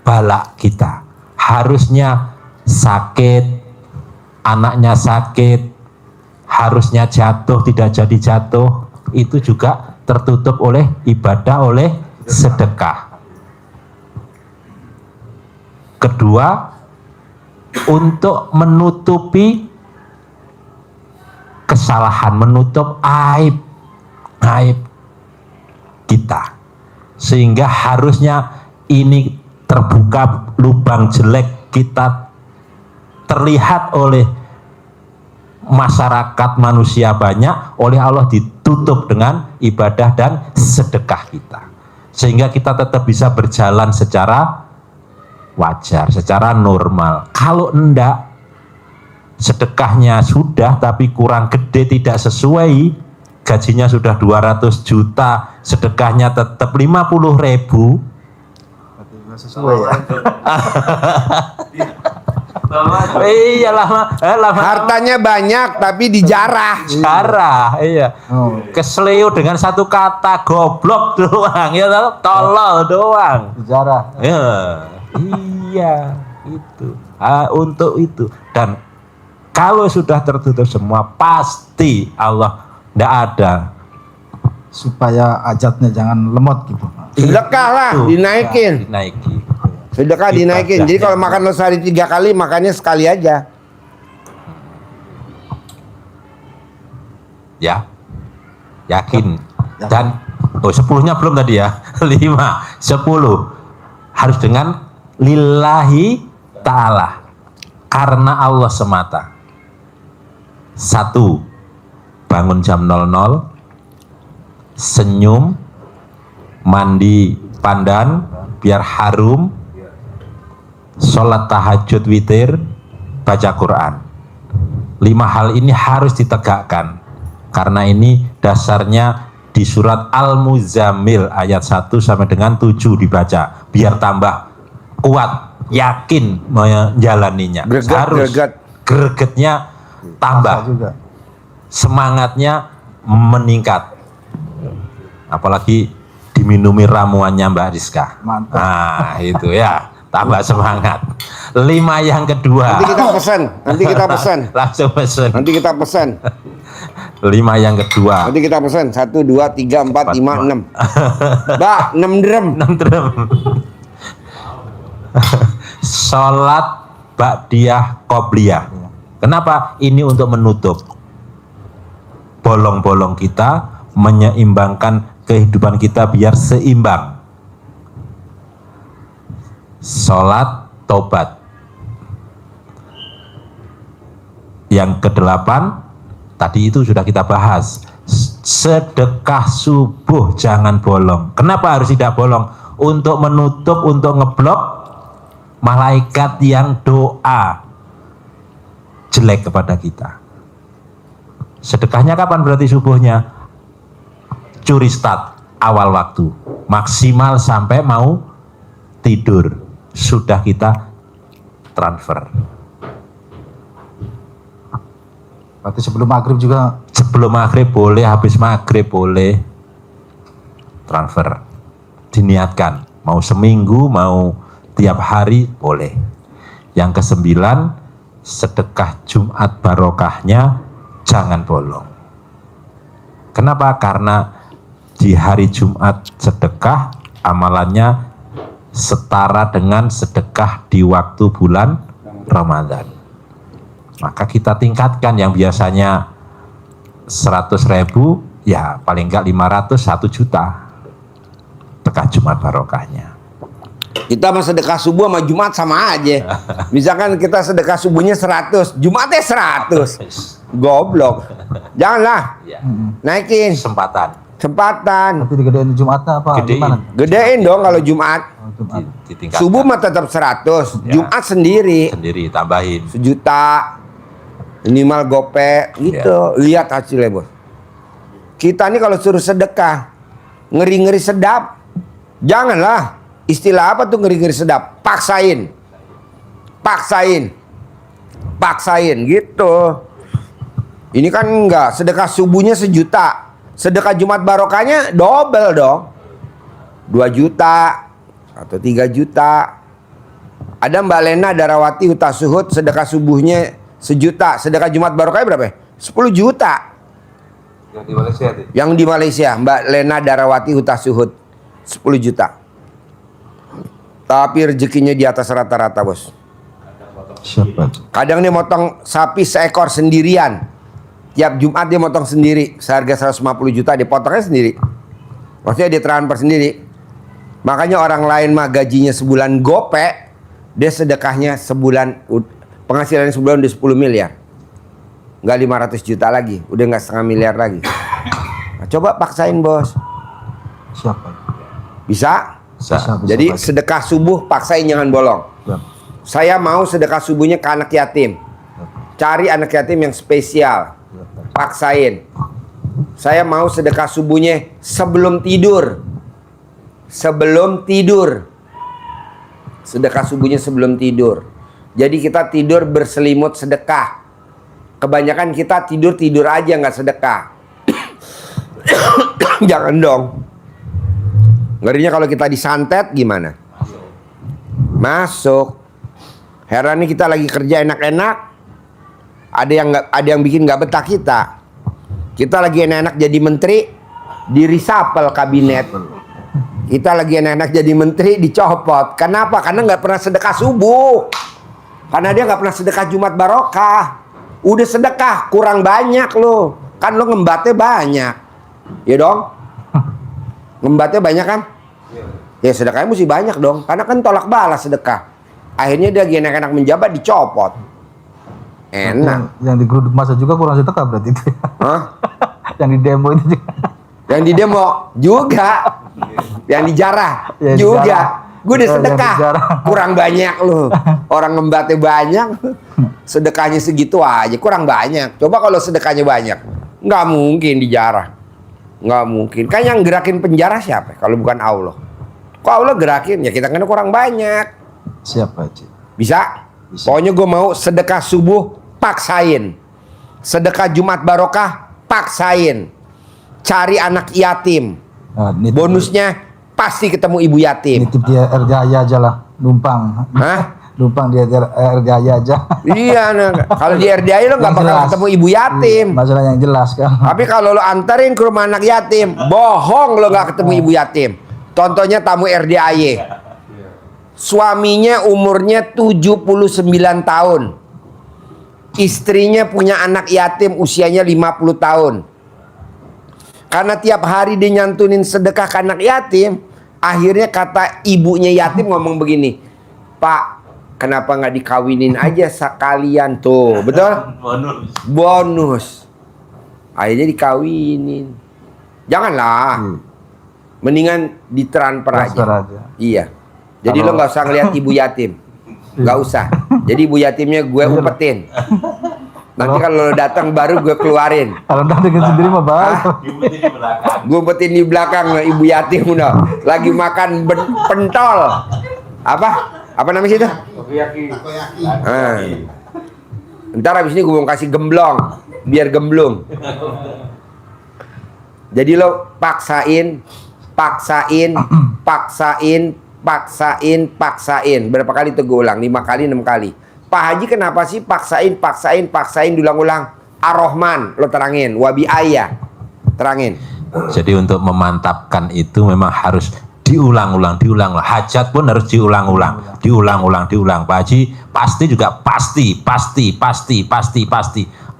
balak kita. Harusnya sakit, anaknya sakit, harusnya jatuh, tidak jadi jatuh, itu juga tertutup oleh ibadah, oleh sedekah. Kedua, untuk menutupi kesalahan, menutup aib kita, sehingga harusnya ini terbuka lubang jelek kita terlihat oleh masyarakat manusia banyak, oleh Allah ditutup dengan ibadah dan sedekah kita, sehingga kita tetap bisa berjalan secara wajar, secara normal. Kalau enggak, sedekahnya sudah tapi kurang gede, tidak sesuai, gajinya sudah 200 juta, sedekahnya tetap 50.000, sesuai ya. iya lama. Hartanya banyak tapi dijarah. Jarah, iya. Kesleo dengan satu kata, goblok doang, ya tolol doang. Sejarah. Ya, iya itu. Untuk itu. Dan kalau sudah tertutup semua, pasti Allah tidak ada. Supaya ajatnya jangan lemot gitu. Sedekah lah, dinaikin. Dinaiki. Sedekah dinaikin. Jadi kalau makan sehari 3 kali, makannya sekali aja. Ya, yakin. Dan 10-nya belum tadi ya. 5, 10 harus dengan lillahi ta'ala, karena Allah semata. 1, bangun jam 00, senyum, mandi pandan biar harum, sholat tahajud witir, baca Quran. 5 hal ini harus ditegakkan, karena ini dasarnya di surat Al-Muzammil ayat 1 sampai dengan 7 dibaca, biar tambah kuat, yakin menjalaninya. Harus gregetnya tambah, semangatnya meningkat. Apalagi diminumi ramuannya Mbak Rizka. Mantap. Nah itu ya, tambah semangat. 5 yang kedua. Nanti kita pesan. Langsung pesen. Nanti kita pesan. 5 yang kedua. Nanti kita pesan 1, 2, 3, 4, 5, 6. Mbak, 6 drum. 6 drum. Sholat ba'diyah qobliyah. Kenapa? Ini untuk menutup bolong-bolong kita, menyeimbangkan kehidupan kita biar seimbang. Sholat tobat. Yang ke-8 tadi itu sudah kita bahas, sedekah subuh jangan bolong. Kenapa harus tidak bolong? Untuk menutup, untuk ngeblok malaikat yang doa jelek kepada kita. Sedekahnya kapan berarti subuhnya? Curi start awal waktu, maksimal sampai mau tidur sudah kita transfer. Berarti sebelum maghrib juga. Sebelum maghrib boleh, habis maghrib boleh, transfer. Diniatkan, mau seminggu, mau tiap hari boleh. Yang ke-9, sedekah Jumat barokahnya jangan bolong. Kenapa? Karena di hari Jumat sedekah amalannya setara dengan sedekah di waktu bulan Ramadan. Maka kita tingkatkan, yang biasanya 100.000 ya paling enggak 500, 1 juta sedekah Jumat barokahnya. Kita mau sedekah subuh sama Jumat sama aja. Misalkan kita sedekah subuhnya 100, Jumatnya 100. Goblok. Janganlah. Ya. Naikin. Kesempatan. Kesempatan. Nanti digedein Jumatnya apa? Gedein. Gimana? Gedein dong kalau Jumat. Oh, Jumat. Ditingkatkan. Subuh mah tetap 100, Ya. Jumat sendiri Sendiri tambahin. 1 juta, minimal gope gitu. Lihat hasilnya bos. Kita nih kalau suruh sedekah, ngeri-ngeri sedap, janganlah. Istilah apa tuh ngeri-ngeri sedap? Paksain, paksain, paksain gitu. Ini kan enggak, sedekah subuhnya 1 juta, sedekah Jumat barokahnya double dong, 2 juta atau 3 juta. Ada Mbak Lena Darawati Hutasuhud, sedekah subuhnya 1 juta, sedekah Jumat barokahnya berapa? 10 juta. Yang di Malaysia tuh. Yang di Malaysia, Mbak Lena Darawati Hutasuhud, 10 juta. Tapi rezekinya di atas rata-rata bos. Siapa? Kadang dia motong sapi seekor sendirian. Tiap Jumat dia motong sendiri, seharga 150 juta dipotongnya sendiri. Maksudnya dia transfer sendiri. Makanya orang lain mah gajinya sebulan gope, dia sedekahnya sebulan, penghasilannya sebulan udah 10 miliar. Nggak 500 juta lagi, udah nggak setengah miliar lagi. Nah, coba paksain bos. Siapa? Bisa? Bisa. Jadi sedekah subuh paksain, jangan bolong. Ya. Saya mau sedekah subuhnya ke anak yatim. Cari anak yatim yang spesial. Paksain. Saya mau sedekah subuhnya sebelum tidur. Sebelum tidur. Sedekah subuhnya sebelum tidur. Jadi kita tidur berselimut sedekah. Kebanyakan kita tidur aja nggak sedekah. Jangan dong. Ngerinya kalau kita disantet gimana? Masuk. Heran nih, kita lagi kerja enak-enak, ada yang bikin nggak betah kita. Kita lagi enak-enak jadi menteri, di reshuffle kabinet. Kita lagi enak-enak jadi menteri, dicopot. Kenapa? Karena nggak pernah sedekah subuh. Karena dia nggak pernah sedekah Jumat barokah. Udah sedekah kurang banyak lo. Kan lo ngembatnya banyak, ya dong? Ngembatnya banyak kan? Ya sedekahnya mesti banyak dong. Karena kan tolak balas sedekah. Akhirnya dia lagi enak-enak menjabat, dicopot. Enak. Yang digeruduk masa juga kurang sedekah berarti itu. Hah? Yang di demo itu juga. Yang di demo juga. Yang dijarah Ya, juga. dijarah. Gue udah Yang sedekah. dijarah. Kurang banyak loh. Orang ngembatnya banyak. Sedekahnya segitu aja. Kurang banyak. Coba kalau sedekahnya banyak. Nggak mungkin dijarah. Nggak mungkin. Kan yang gerakin penjara siapa? Kalau bukan Allah. Kok Allah gerakin? Ya kita kan kurang banyak. Siapa Ci? Bisa? Bisa. Pokoknya gue mau sedekah subuh, paksain. Sedekah Jumat barokah, paksain. Cari anak yatim. Nah, Bonusnya pasti ketemu ibu yatim. nitip dia RDAI aja lah, numpang. Hah? Numpang dia RDAI aja. Iya, nah, kalau di RDI lo nggak Yang bakal jelas. ketemu ibu yatim. Masalah yang jelas kan. Tapi kalau lo anterin ke rumah anak yatim, bohong lo nggak ketemu ibu yatim. Contohnya tamu RDAY. Suaminya umurnya 79 tahun. Istrinya punya anak yatim usianya 50 tahun. Karena tiap hari dia nyantunin sedekah ke anak yatim, akhirnya kata ibunya yatim ngomong begini, "Pak, kenapa nggak dikawinin aja sekalian tuh?" Betul? Bonus. Akhirnya dikawinin. Janganlah. Mendingan ditransfer Transfer aja. aja. Iya. Jadi Kalau- lo nggak usah ngeliat ibu yatim. Nggak usah. Jadi ibu yatimnya gue umpetin. Nanti kalau lo datang baru gue keluarin. Kalau udah dengan sendiri mah baru. Gue umpetin di belakang ibu yatim udah lagi makan pentol. Apa namanya itu? Ah. Ntar abis ini gue mau kasih gemblong biar gemblung. Jadi lo paksain. Berapa kali tuh gue ulang? 5 kali, 6 kali. Pak Haji kenapa sih paksain diulang-ulang? Ar-Rahman lo terangin, wabi ayah terangin. Jadi untuk memantapkan itu memang harus diulang-ulang. Hajat pun harus diulang-ulang. Pak Haji pasti juga pasti.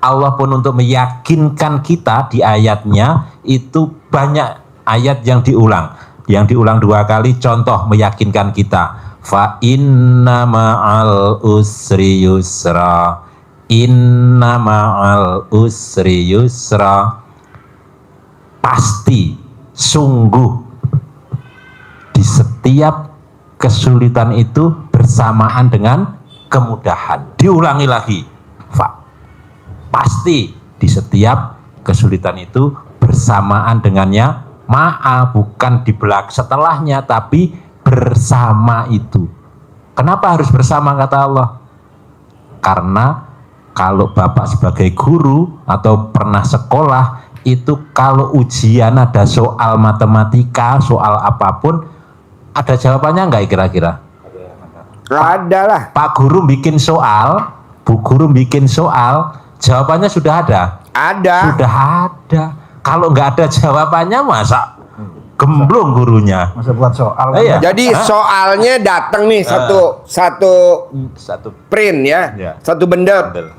Allah pun untuk meyakinkan kita di ayatnya itu banyak ayat yang diulang. Yang diulang 2 kali, contoh meyakinkan kita. Fa inna ma'al usri yusra. Inna ma'al usri yusra. Pasti sungguh di setiap kesulitan itu bersamaan dengan kemudahan. Diulangi lagi, Pak. Pasti di setiap kesulitan itu bersamaan dengannya ma'a, bukan di belakang setelahnya, tapi bersama itu. Kenapa harus bersama, kata Allah? Karena kalau Bapak sebagai guru atau pernah sekolah, itu kalau ujian ada soal matematika, soal apapun, ada jawabannya enggak kira-kira? Ada lah. Pak guru bikin soal, Bu guru bikin soal, jawabannya sudah ada? Ada. Sudah ada. Kalau nggak ada jawabannya masa gemblong gurunya? Masa buat soal. Iya. Jadi soalnya datang nih satu print ya, satu bendel.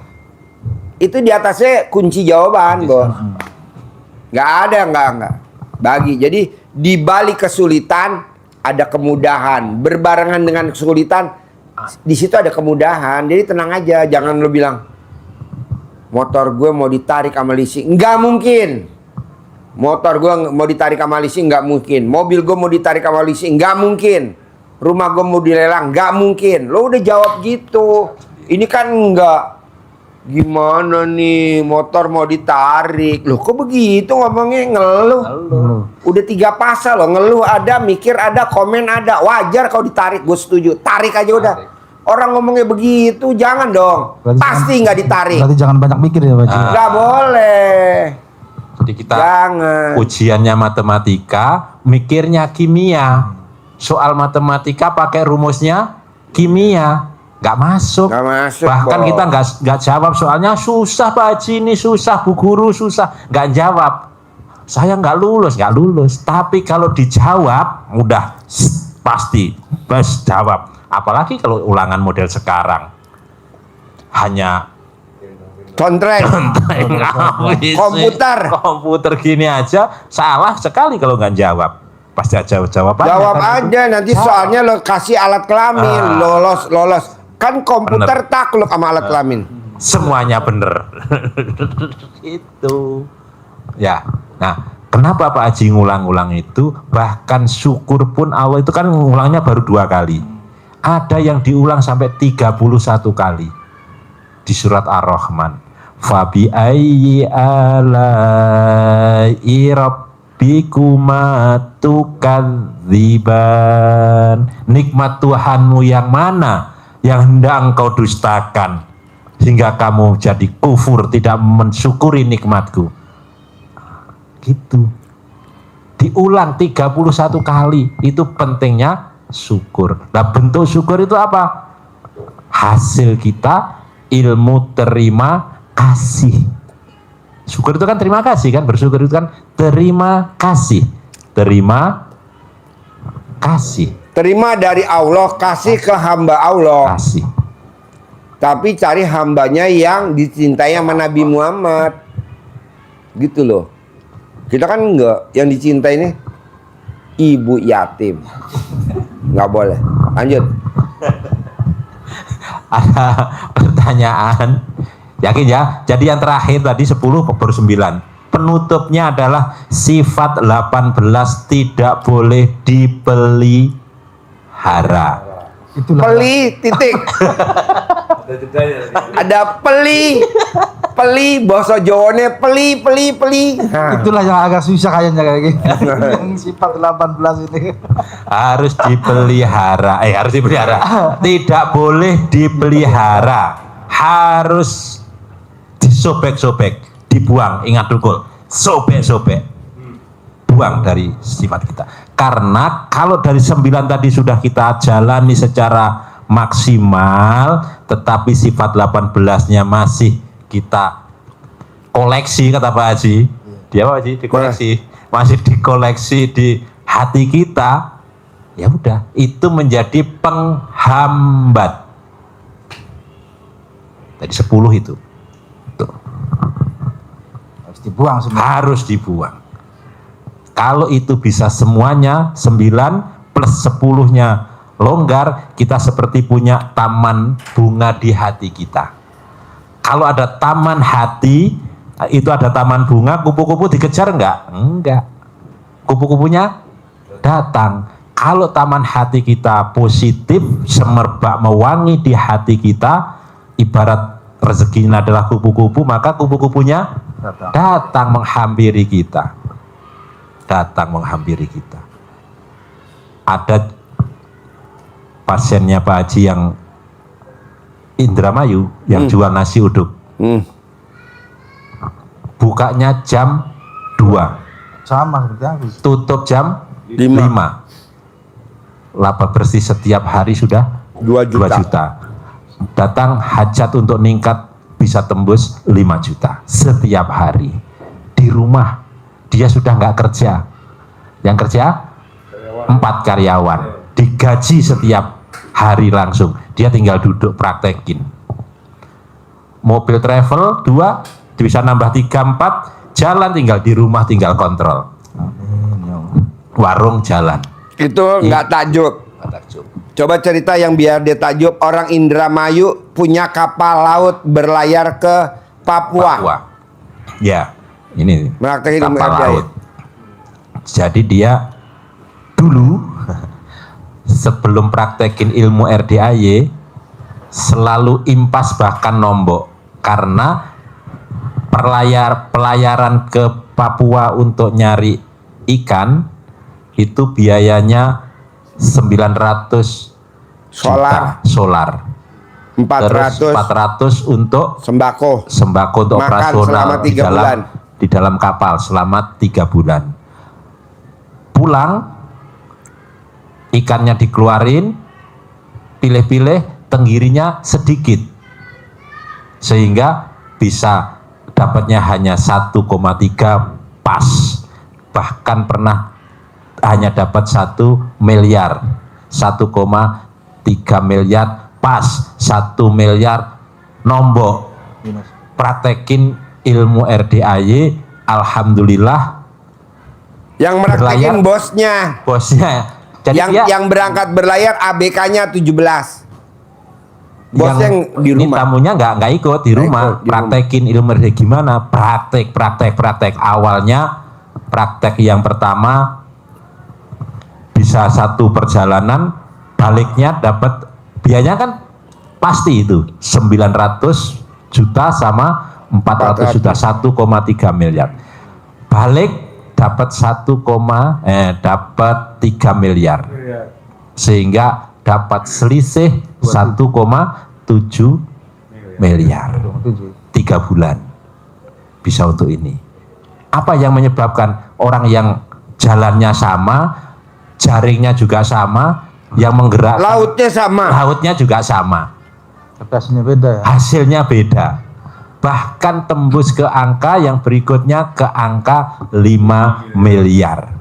Itu di atasnya kunci jawaban, Bos. Nggak ada, nggak. Bagi. Jadi di balik kesulitan ada kemudahan. Berbarengan dengan kesulitan, di situ ada kemudahan. Jadi tenang aja, jangan lo bilang motor gue mau ditarik sama leasing. Nggak mungkin. Motor gue mau ditarik sama leasing, nggak mungkin. Mobil gue mau ditarik sama leasing, nggak mungkin. Rumah gue mau dilelang, nggak mungkin. Lo udah jawab gitu. Ini kan nggak. Gimana nih motor mau ditarik? Loh kok begitu ngomongnya, ngeluh. Udah 3 pasal loh, ngeluh ada, mikir ada, komen ada. Wajar kalau ditarik, gue setuju. Tarik aja udah. Orang ngomongnya begitu, jangan dong. Berarti pasti nggak ditarik. Berarti jangan banyak mikir ya, Pak Haji. Nggak boleh. Jadi kita Jangan. ujiannya matematika, mikirnya kimia. Soal matematika pakai rumusnya kimia, nggak masuk. Nggak masuk, Bahkan Bos. kita nggak jawab soalnya susah Pak Haji, ini susah, Bu Guru susah, nggak jawab. Saya nggak lulus. Tapi kalau dijawab, mudah, pasti, bos jawab. Apalagi kalau ulangan model sekarang, hanya Contreng. komputer gini aja salah sekali kalau nggak jawab, pasti aja jawabannya. Jawab kan? aja, nanti soalnya lo kasih alat kelamin, lolos. Kan komputer takluk sama alat kelamin. Semuanya bener. Itu ya. Nah, kenapa Pak Haji ngulang-ulang itu? Bahkan syukur pun Allah itu kan ngulangnya baru 2 kali. Ada yang diulang sampai 31 kali di surat Ar-Rahman. Fabi ayyi alai rabbikuma tukadziban. Nikmat Tuhanmu yang mana yang hendak engkau dustakan hingga kamu jadi kufur, tidak mensyukuri nikmatku? Gitu. Diulang 31 kali. Itu pentingnya syukur. Nah, bentuk syukur itu apa? Hasil kita ilmu terima kasih. Syukur itu kan terima kasih kan, bersyukur itu kan terima kasih. Terima kasih. Terima dari Allah, kasih ke hamba Allah. Kasih. Tapi cari hambanya yang dicintai sama Nabi Muhammad. Gitu loh. Kita kan enggak, yang dicintai ini ibu yatim. Nggak boleh. Lanjut. Ada pertanyaan. Yakin ya? Jadi yang terakhir tadi 10 per 9. Penutupnya adalah sifat 18 tidak boleh dipelihara. Itulah. Peli, titik. Ada peli. Peli, bahasa Jawanya peli. Nah. Itulah yang agak susah kayaknya kayak gini. Yang sifat 18 ini. Harus dipelihara. Harus dipelihara. Tidak boleh dipelihara. Harus disobek-sobek, dibuang. Ingat dulu, sobek-sobek. Buang dari sifat kita. Karena kalau dari 9 tadi sudah kita jalani secara maksimal, tetapi sifat 18-nya masih kita koleksi, kata Pak Haji. Dia Pak Haji dikoleksi, masih dikoleksi di hati kita. Ya udah, itu menjadi penghambat. Tadi 10 itu. Tuh. Harus dibuang semua. Harus dibuang. Kalau itu bisa semuanya 9 plus 10-nya longgar, kita seperti punya taman bunga di hati kita. Kalau ada taman hati, itu ada taman bunga, kupu-kupu dikejar enggak? Enggak. kupu-kupunya datang. Kalau taman hati kita positif, semerbak mewangi di hati kita, ibarat rezekinya adalah kupu-kupu, maka kupu-kupunya datang menghampiri kita. Datang menghampiri kita. Ada pasiennya Pak Haji yang Indramayu, yang jual nasi uduk. Bukanya jam 2. Sama seperti aku. Tutup jam 5. 5. Laba bersih setiap hari sudah 2 juta. Datang hajat untuk ningkat bisa tembus 5 juta setiap hari. Di rumah dia sudah nggak kerja. Yang kerja 4 karyawan. Digaji setiap hari langsung. Dia tinggal duduk praktekin. Mobil travel 2 bisa nambah 3, 4. Jalan tinggal di rumah tinggal kontrol. Warung jalan. Itu nggak takjub. Coba cerita yang biar dia takjub. Orang Indramayu punya kapal laut berlayar ke Papua. Ya, ini Praktekin ilmu kapal RDAY. laut. Jadi dia dulu sebelum praktekin ilmu RDAY selalu impas bahkan nombok karena pelayaran ke Papua untuk nyari ikan itu biayanya 900 Solar. juta solar. 400 Terus 400 untuk sembako. untuk Makan operasional selama 3 bulan. di dalam kapal selama 3 bulan. Pulang ikannya dikeluarin, pilih-pilih, tenggirinya sedikit sehingga bisa dapatnya hanya 1,3 pas, bahkan pernah hanya dapat 1 miliar, 1,3 miliar pas, 1 miliar nombok. Praktekin ilmu RDAY, alhamdulillah. Yang meraktekin Berlayar. bosnya. Bosnya, jadi Yang berangkat berlayar ABK-nya 17. Bos yang di ini rumah. tamunya nggak ikut di rumah. ikut di Praktekin ilmu RDAY gimana? Praktek. Awalnya praktek yang pertama bisa 1 perjalanan, baliknya dapat biayanya kan pasti itu 900 juta sama 400 juta, 1,3 miliar. Balik dapat 3 miliar. Sehingga dapat selisih 1,7 miliar. 3 bulan bisa untuk ini. Apa yang menyebabkan orang yang jalannya sama, jaringnya juga sama, yang menggerakkan lautnya juga sama, Hasilnya beda ya. hasilnya beda, bahkan tembus ke angka yang berikutnya ke angka 5 miliar.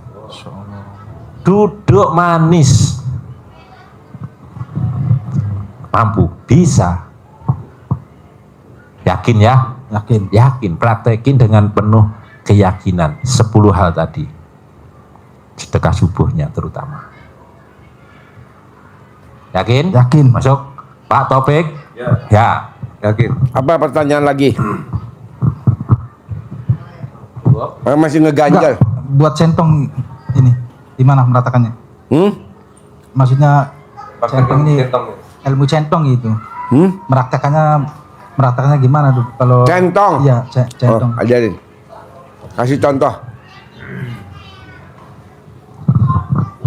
Duduk manis, mampu, bisa, yakin ya, yakin, praktekin dengan penuh keyakinan 10 hal tadi. Sedekah subuhnya terutama. Yakin? Yakin. Masuk Pak Taufik? Ya. Yakin. Apa pertanyaan lagi? Masih ngeganjal. Buat centong ini gimana meratakannya? Maksudnya centong ini ilmu centong gitu. Meratakannya gimana tuh kalau Centong. Iya, centong. Ajarin. Kasih contoh.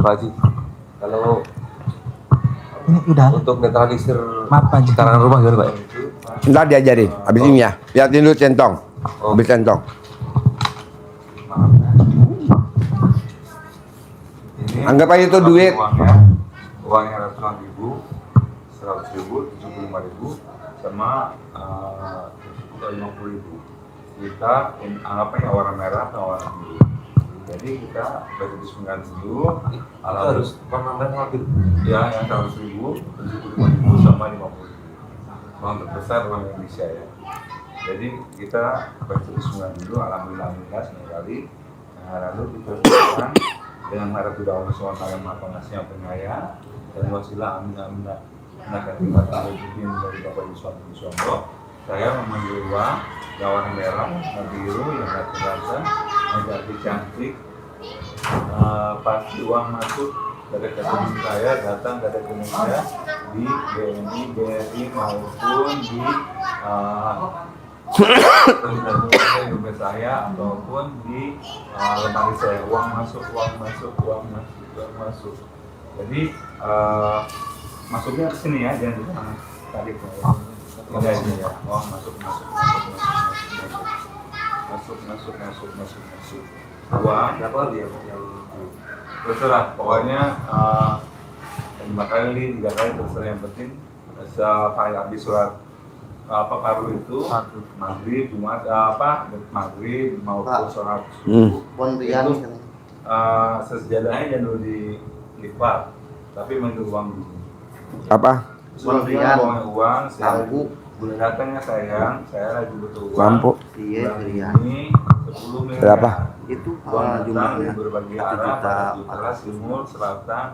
Pak Haji, kalau Ini udah untuk netralisir Maaf, Pak Haji. putaran rumah gimana Pak? Ntar diajarin. Habis ini ya. Lihatin dulu centong. Habis centong. Anggap aja itu duit. Uangnya ratusan ribu, 100.000, 75.000, sama 50.000. Kita anggapnya warna merah atau warna biru. Jadi kita bagi diskon dulu, Harus warna merah gitu. ya yang 100.000, 75.000 sama 50.000. Uang terbesar uang Indonesia ya. Jadi kita bagi diskon dulu, alhamdulillah senang kali. Nah, lalu kita lakukan dengan harap tidak Allah SWT Maha Pengasih yang penyayang dan wasilah amin amin dari Bapak Yusuf. Saya memanggil uang yang warna merah, yang biru, yang ganteng, yang cantik, pasti uang masuk dari rekening saya datang ke rekening saya di BNI, BRI maupun di dompet saya ataupun di lemari saya. Uang masuk, uang masuk, uang masuk, uang masuk. Jadi masuknya ke sini ya, jangan di sana. Tarik ini ya. Uang masuk, masuk, masuk, masuk, masuk, masuk, masuk, masuk. Uang berapa dia yang terserah. Pokoknya 5 kali, 3 kali terserah, yang penting habis sholat paruh itu maghrib, Jumat maghrib maupun sholat subuh itu sesejadahnya jangan dulu dilipat, tapi menunggu uang dulu. Apa? Uang saya bulan datangnya sayang, saya lagi butuh uang. Lampu. Ini 10 miliar. Berapa? Itu Uang datang di jumlahnya berbagai 1 arah, juta utara, timur, selatan,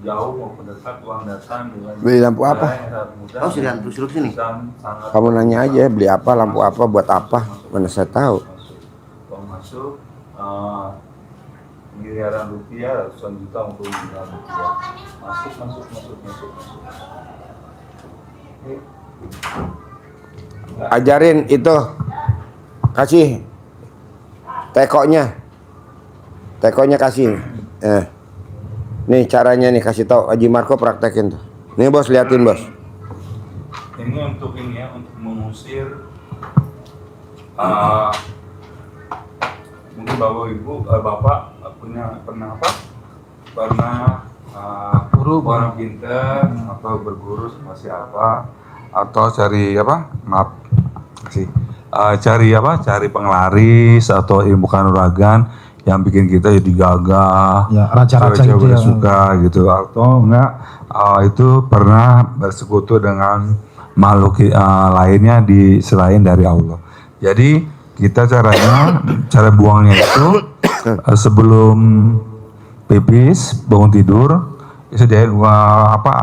jauh maupun dekat, uang datang dengan Beli lampu apa? Oh, Sirian terus sini. Kamu nanya aja beli apa, lampu apa, buat apa? Mana saya tahu. Uang masuk miliaran rupiah, ratusan juta maupun miliaran rupiah. Masuk, masuk, masuk, masuk, masuk. Ajarin itu, kasih tekonya kasih. Nih caranya nih, kasih tahu Haji Marco, praktekin tuh. Nih bos, liatin bos. Ini untuk ini ya, untuk mengusir mungkin bapak pernah orang pintar atau berguru sama siapa, atau cari cari penglaris atau ilmu kanuragan yang bikin kita jadi gagah, Ya, raja-raja gitu ya. suka gitu, atau enggak itu pernah bersekutu dengan makhluk lainnya selain dari Allah. Jadi kita cara buangnya itu sebelum pipis, bangun tidur, sediain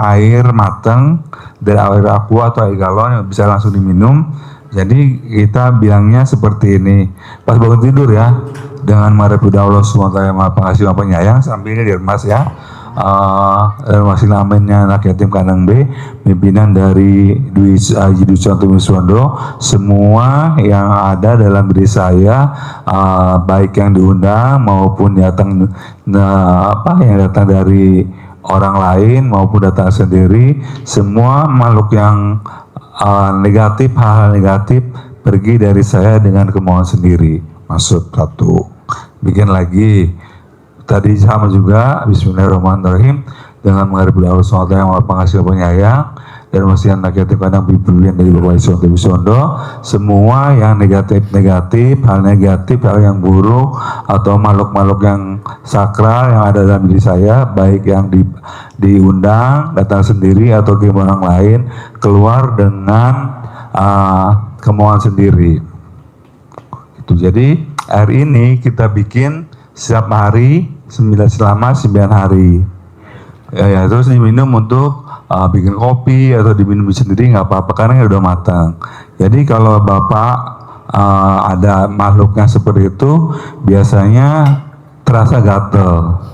air matang dari air aqua atau air galon yang bisa langsung diminum. Jadi kita bilangnya seperti ini pas bangun tidur ya, dengan mengharapkan Allah SWT yang Maha Pengasih Maha Penyayang, sambilnya diremas ya. Masih namanya anak yatim kandang B, pimpinan dari Haji Dwi Suwanto Miswondo, semua yang ada dalam diri saya, baik yang diundang maupun yang datang dari orang lain maupun datang sendiri, semua makhluk yang negatif, hal-hal negatif pergi dari saya dengan kemauan sendiri. Masuk satu, bikin lagi. Tadi sama juga, Bismillahirrahmanirrahim, dengan mengharap Allah SWT yang Maha Pengasih Penyayang, dan masih anak yatim kandang pimpinan dari Bapak Suwanto Miswondo, semua yang negatif, hal negatif, hal yang buruk, atau makhluk-makhluk yang sakral yang ada dalam diri saya, baik yang diundang, datang sendiri, atau di orang lain, keluar dengan kemauan sendiri. Itu. Jadi hari ini kita bikin setiap hari selama 9 hari. Ya, terus diminum untuk bikin kopi atau diminum sendiri nggak apa-apa karena udah matang. Jadi kalau Bapak ada makhluknya seperti itu, biasanya terasa gatel.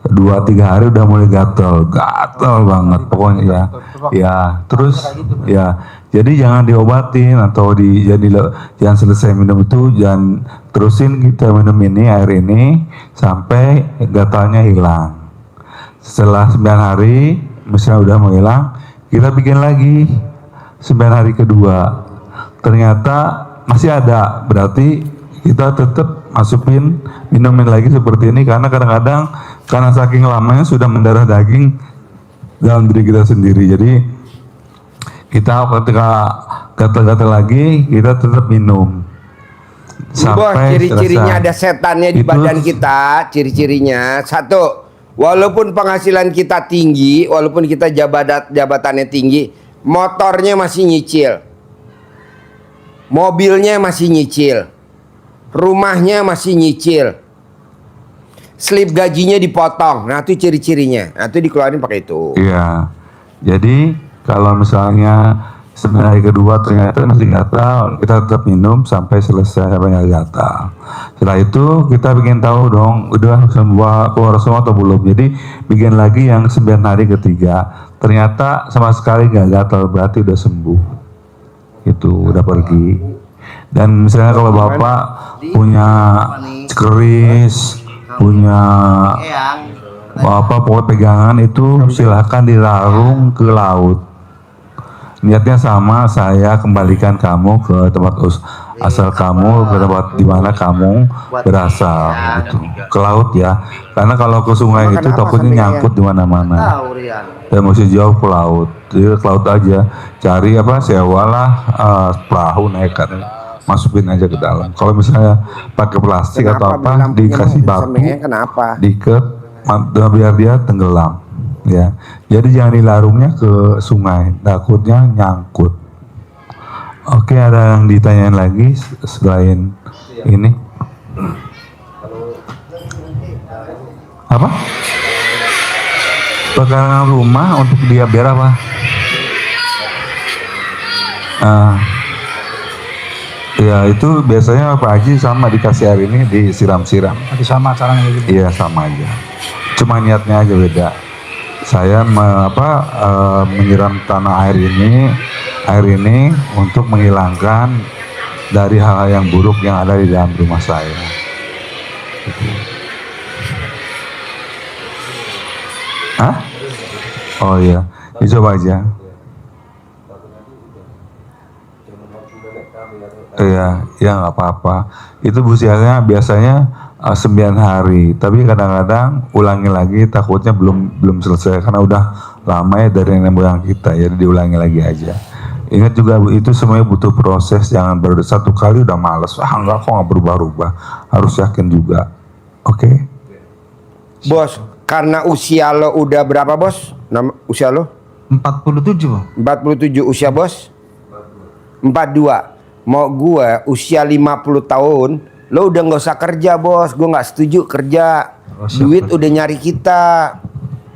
2-3 hari udah mulai gatel banget pokoknya ya. Ya, terus ya. Jadi jangan diobatin atau jangan selesai minum itu, jangan terusin kita minum air ini sampai gatalnya hilang. Setelah 9 hari, misalnya udah mau hilang, kita bikin lagi 9 hari kedua. Ternyata masih ada, berarti kita tetap minumin lagi seperti ini, karena kadang-kadang karena saking lamanya sudah mendarah daging dalam diri kita sendiri. Jadi kita ketika gatal-gatal lagi, kita tetap minum. Bos, ciri-cirinya ada setannya di badan kita. Ciri-cirinya, satu, walaupun penghasilan kita tinggi, walaupun kita jabatannya tinggi, motornya masih nyicil, mobilnya masih nyicil, rumahnya masih nyicil, slip gajinya dipotong. Nah itu ciri-cirinya. Nah itu dikeluarin pakai itu. Iya. Jadi kalau misalnya 9 hari kedua ternyata masih gatal, kita tetap minum sampai selesai sampai nggak gatal. Setelah itu kita ingin tahu dong udah semua keluar semua atau belum. Jadi bikin lagi yang 9 hari ketiga, ternyata sama sekali nggak gatal, berarti udah sembuh. Itu udah pergi. Dan misalnya kalau bapak punya keris, punya pokok pegangan itu silahkan dilarung ke laut. Niatnya sama, saya kembalikan kamu ke tempat asal kamu, ke tempat di mana kamu berasal, gitu. Ke laut ya. Karena kalau ke sungai itu takutnya nyangkut di mana-mana. Dan mesti jauh ke laut. Jadi ke laut aja. Cari sewalah perahu naik kan. Masukin aja ke dalam. Kalau misalnya pakai plastik atau apa, dikasih batu, diikat, biar dia tenggelam. Ya, jadi jangan dilarungnya ke sungai, takutnya nyangkut. Oke, ada yang ditanyain lagi selain ini? Apa? Pekarangan rumah untuk dia biar apa? Ya itu biasanya Pak Haji sama dikasih air ini disiram-siram. Sama caranya gitu. Iya sama aja. Cuma niatnya aja beda. Saya menyiram tanah air ini untuk menghilangkan dari hal-hal yang buruk yang ada di dalam rumah saya. Gitu. Hah? Oh iya, dicoba aja. Iya, ya nggak apa-apa. Itu biasanya 9 hari, tapi kadang-kadang ulangi lagi, takutnya belum selesai karena udah lama ya dari nenek moyang kita, jadi diulangi lagi aja. Ingat juga itu semuanya butuh proses, jangan satu kali udah males, enggak kok nggak berubah-ubah, harus yakin juga. Oke? Bos, karena usia lo udah berapa bos? Usia lo? 47. 47 usia bos? 42. Mau gue usia 50 tahun, lo udah nggak usah kerja bos, gue nggak setuju kerja. Duit udah nyari kita.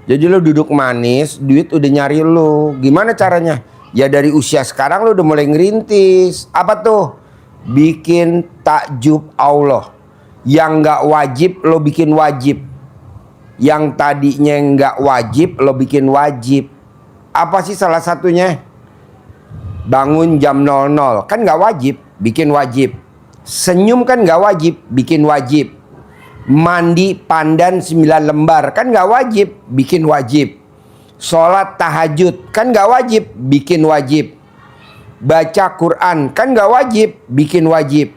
Jadi lo duduk manis, duit udah nyari lo. Gimana caranya? Ya dari usia sekarang lo udah mulai ngerintis. Apa tuh? Bikin takjub Allah. Yang nggak wajib lo bikin wajib. Yang tadinya nggak wajib lo bikin wajib. Apa sih salah satunya? Bangun jam 00 kan nggak wajib, bikin wajib. Senyum kan nggak wajib, bikin wajib. Mandi pandan 9 lembar kan nggak wajib, bikin wajib. Sholat tahajud kan nggak wajib, bikin wajib. Baca Quran kan nggak wajib, bikin wajib.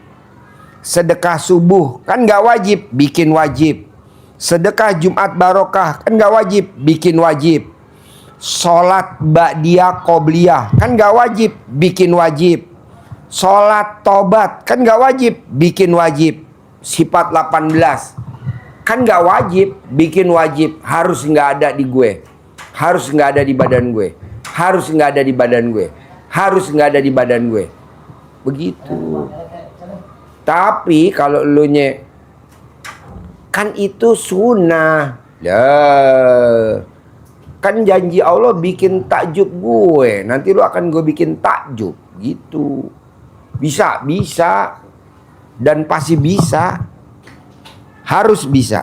Sedekah subuh kan nggak wajib, bikin wajib. Sedekah Jumat barokah kan nggak wajib, bikin wajib. Sholat ba'diyah qobliyah kan nggak wajib, bikin wajib. Sholat tobat kan nggak wajib, bikin wajib. Sifat 18 kan nggak wajib, bikin wajib. Harus nggak ada di gue, harus nggak ada di badan gue, harus nggak ada di badan gue, harus nggak ada di badan gue. Begitu. Tapi kalau lu kan itu sunnah lah. Kan janji Allah bikin takjub gue, nanti lu akan gue bikin takjub gitu. Bisa dan pasti bisa. Harus bisa.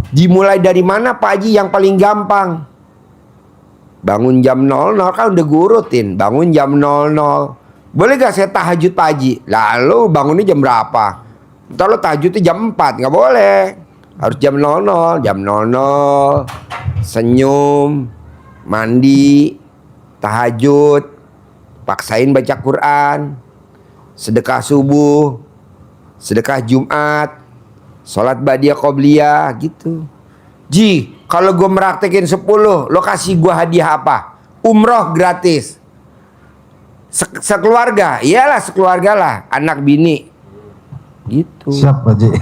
Dimulai dari mana Pak Haji yang paling gampang? Bangun jam 00 kan udah gue urutin. Bangun jam 00. Boleh gak saya tahajud Pak Haji? Lalu bangunnya jam berapa? Ntar lo tahajudnya jam 4, gak boleh. Harus jam 00. Jam 00 senyum, mandi, tahajud, paksain baca Quran, sedekah subuh, sedekah Jumat, sholat ba'diyah qobliyah gitu. Ji, kalau gue meraktekin 10, lo kasih gue hadiah apa? Umroh gratis. Sekeluarga, iyalah sekeluarga lah, anak bini. Gitu. Siap Pak Ji.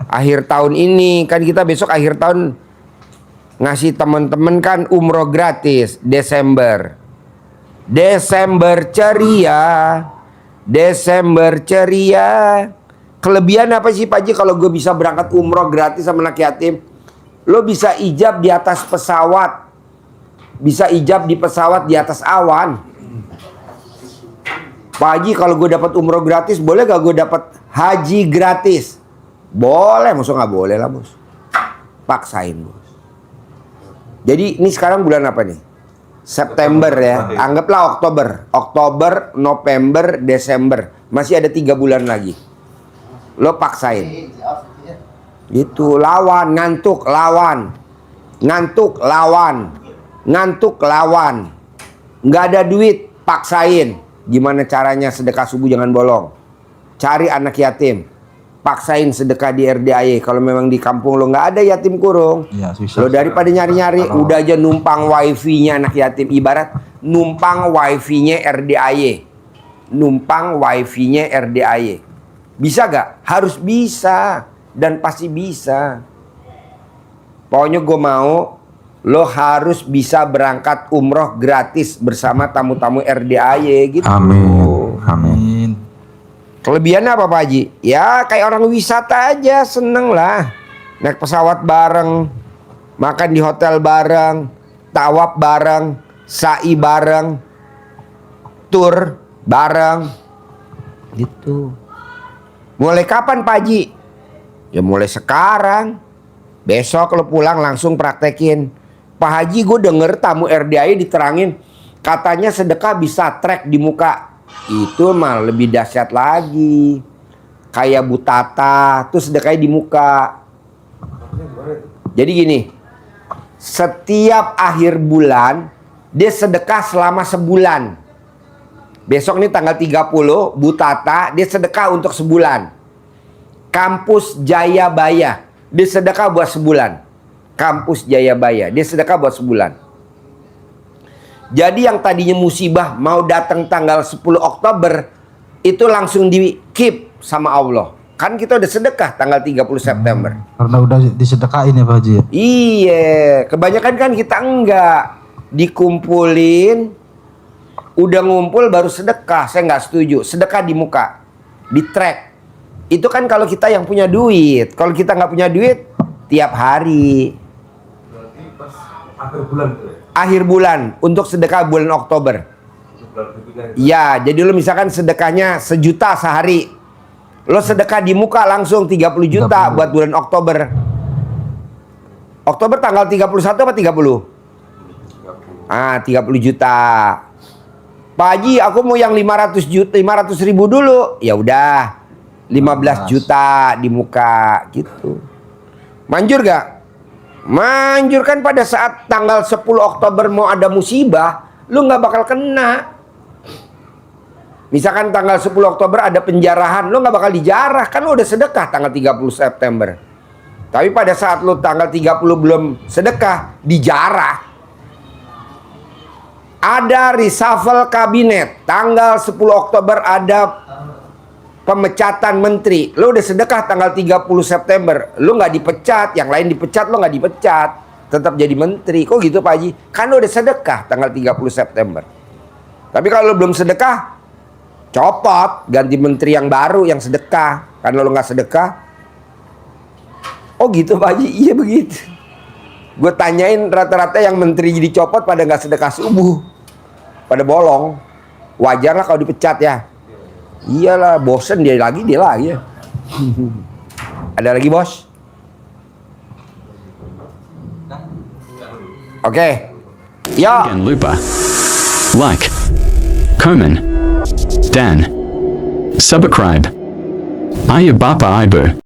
Akhir tahun ini, kan kita besok akhir tahun ngasih teman-teman kan umroh gratis Desember. Desember ceria. Desember ceria. Kelebihan apa sih Pak Haji kalau gue bisa berangkat umroh gratis sama anak yatim? Lo bisa ijab di atas pesawat. Bisa ijab di pesawat di atas awan. Pak Haji, kalau gue dapat umroh gratis, boleh gak gue dapat haji gratis? Boleh, maksud nggak boleh lah bos. Paksain bos. Jadi ini sekarang bulan apa nih? September ya. Anggaplah Oktober, November, Desember. Masih ada 3 bulan lagi. Lo paksain. Gitu, lawan, ngantuk, lawan. Ngantuk, lawan. Ngantuk, lawan. Nggak ada duit, paksain. Gimana caranya sedekah subuh jangan bolong? Cari anak yatim, paksain sedekah di RDAY. Kalau memang di kampung lo nggak ada yatim kurung, Ya, susah. lo daripada nyari-nyari, udah aja numpang wifi-nya anak yatim. Ibarat numpang wifi-nya RDAY. Numpang wifi-nya RDAY. Bisa gak? Harus bisa. Dan pasti bisa. Pokoknya gue mau lo harus bisa berangkat umroh gratis bersama tamu-tamu RDAY gitu. Amin. Amin. Kelebihannya apa Pak Haji? Ya kayak orang wisata aja, seneng lah. Naik pesawat bareng, makan di hotel bareng, tawaf bareng, sa'i bareng, tur bareng. Gitu. Mulai kapan Pak Haji? Ya mulai sekarang. Besok lo pulang langsung praktekin. Pak Haji, gue denger tamu RDAY diterangin katanya sedekah bisa trek di muka. Itu mah lebih dahsyat lagi. Kayak Bu Tata tuh sedekahnya di muka. Jadi gini, setiap akhir bulan dia sedekah selama sebulan. Besok nih tanggal 30 Bu Tata dia sedekah untuk sebulan. Kampus Jayabaya dia sedekah buat sebulan. Kampus Jayabaya dia sedekah buat sebulan. Jadi yang tadinya musibah mau datang tanggal 10 Oktober itu langsung di keep sama Allah. Kan kita udah sedekah tanggal 30 September. Karena udah disedekain ya Pak Haji. Iya, kebanyakan kan kita enggak dikumpulin, udah ngumpul baru sedekah. Saya nggak setuju. Sedekah di muka, di track. Itu kan kalau kita yang punya duit. Kalau kita nggak punya duit, tiap hari. Berarti pas akhir bulan tuh ya? Akhir bulan untuk sedekah bulan Oktober. Bulan berikutnya itu. Ya, jadi lo misalkan sedekahnya 1 juta sehari. Lo sedekah di muka langsung 30 juta 30. buat bulan Oktober. Oktober tanggal 31 apa 30? Ah, 30 juta. Pak Haji, aku mau yang 500 ribu dulu. Ya udah. 15 juta di muka gitu. Manjur gak? Manjur kan pada saat tanggal 10 Oktober mau ada musibah, lu nggak bakal kena. Misalkan tanggal 10 Oktober ada penjarahan, lu nggak bakal dijarah, kan lu udah sedekah tanggal 30 September. Tapi pada saat lu tanggal 30 belum sedekah, dijarah. Ada reshuffle kabinet, tanggal 10 Oktober ada pemecatan menteri. Lu udah sedekah tanggal 30 September, lu nggak dipecat, yang lain dipecat, lu nggak dipecat, tetap jadi menteri. Kok gitu Pak Haji? Kan lu udah sedekah tanggal 30 September. Tapi kalau lu belum sedekah, copot, ganti menteri yang baru yang sedekah. Karena lu nggak sedekah. Oh gitu Pak Haji? Iya begitu. Gue tanyain rata-rata yang menteri jadi copot pada nggak sedekah subuh, pada bolong. Wajar lah kalau dipecat ya. Iyalah, bosen dia lagi ya. Ada lagi bos? Oke. Ya. Jangan lupa like, comment, dan subscribe. Ayah Bapa Ibu.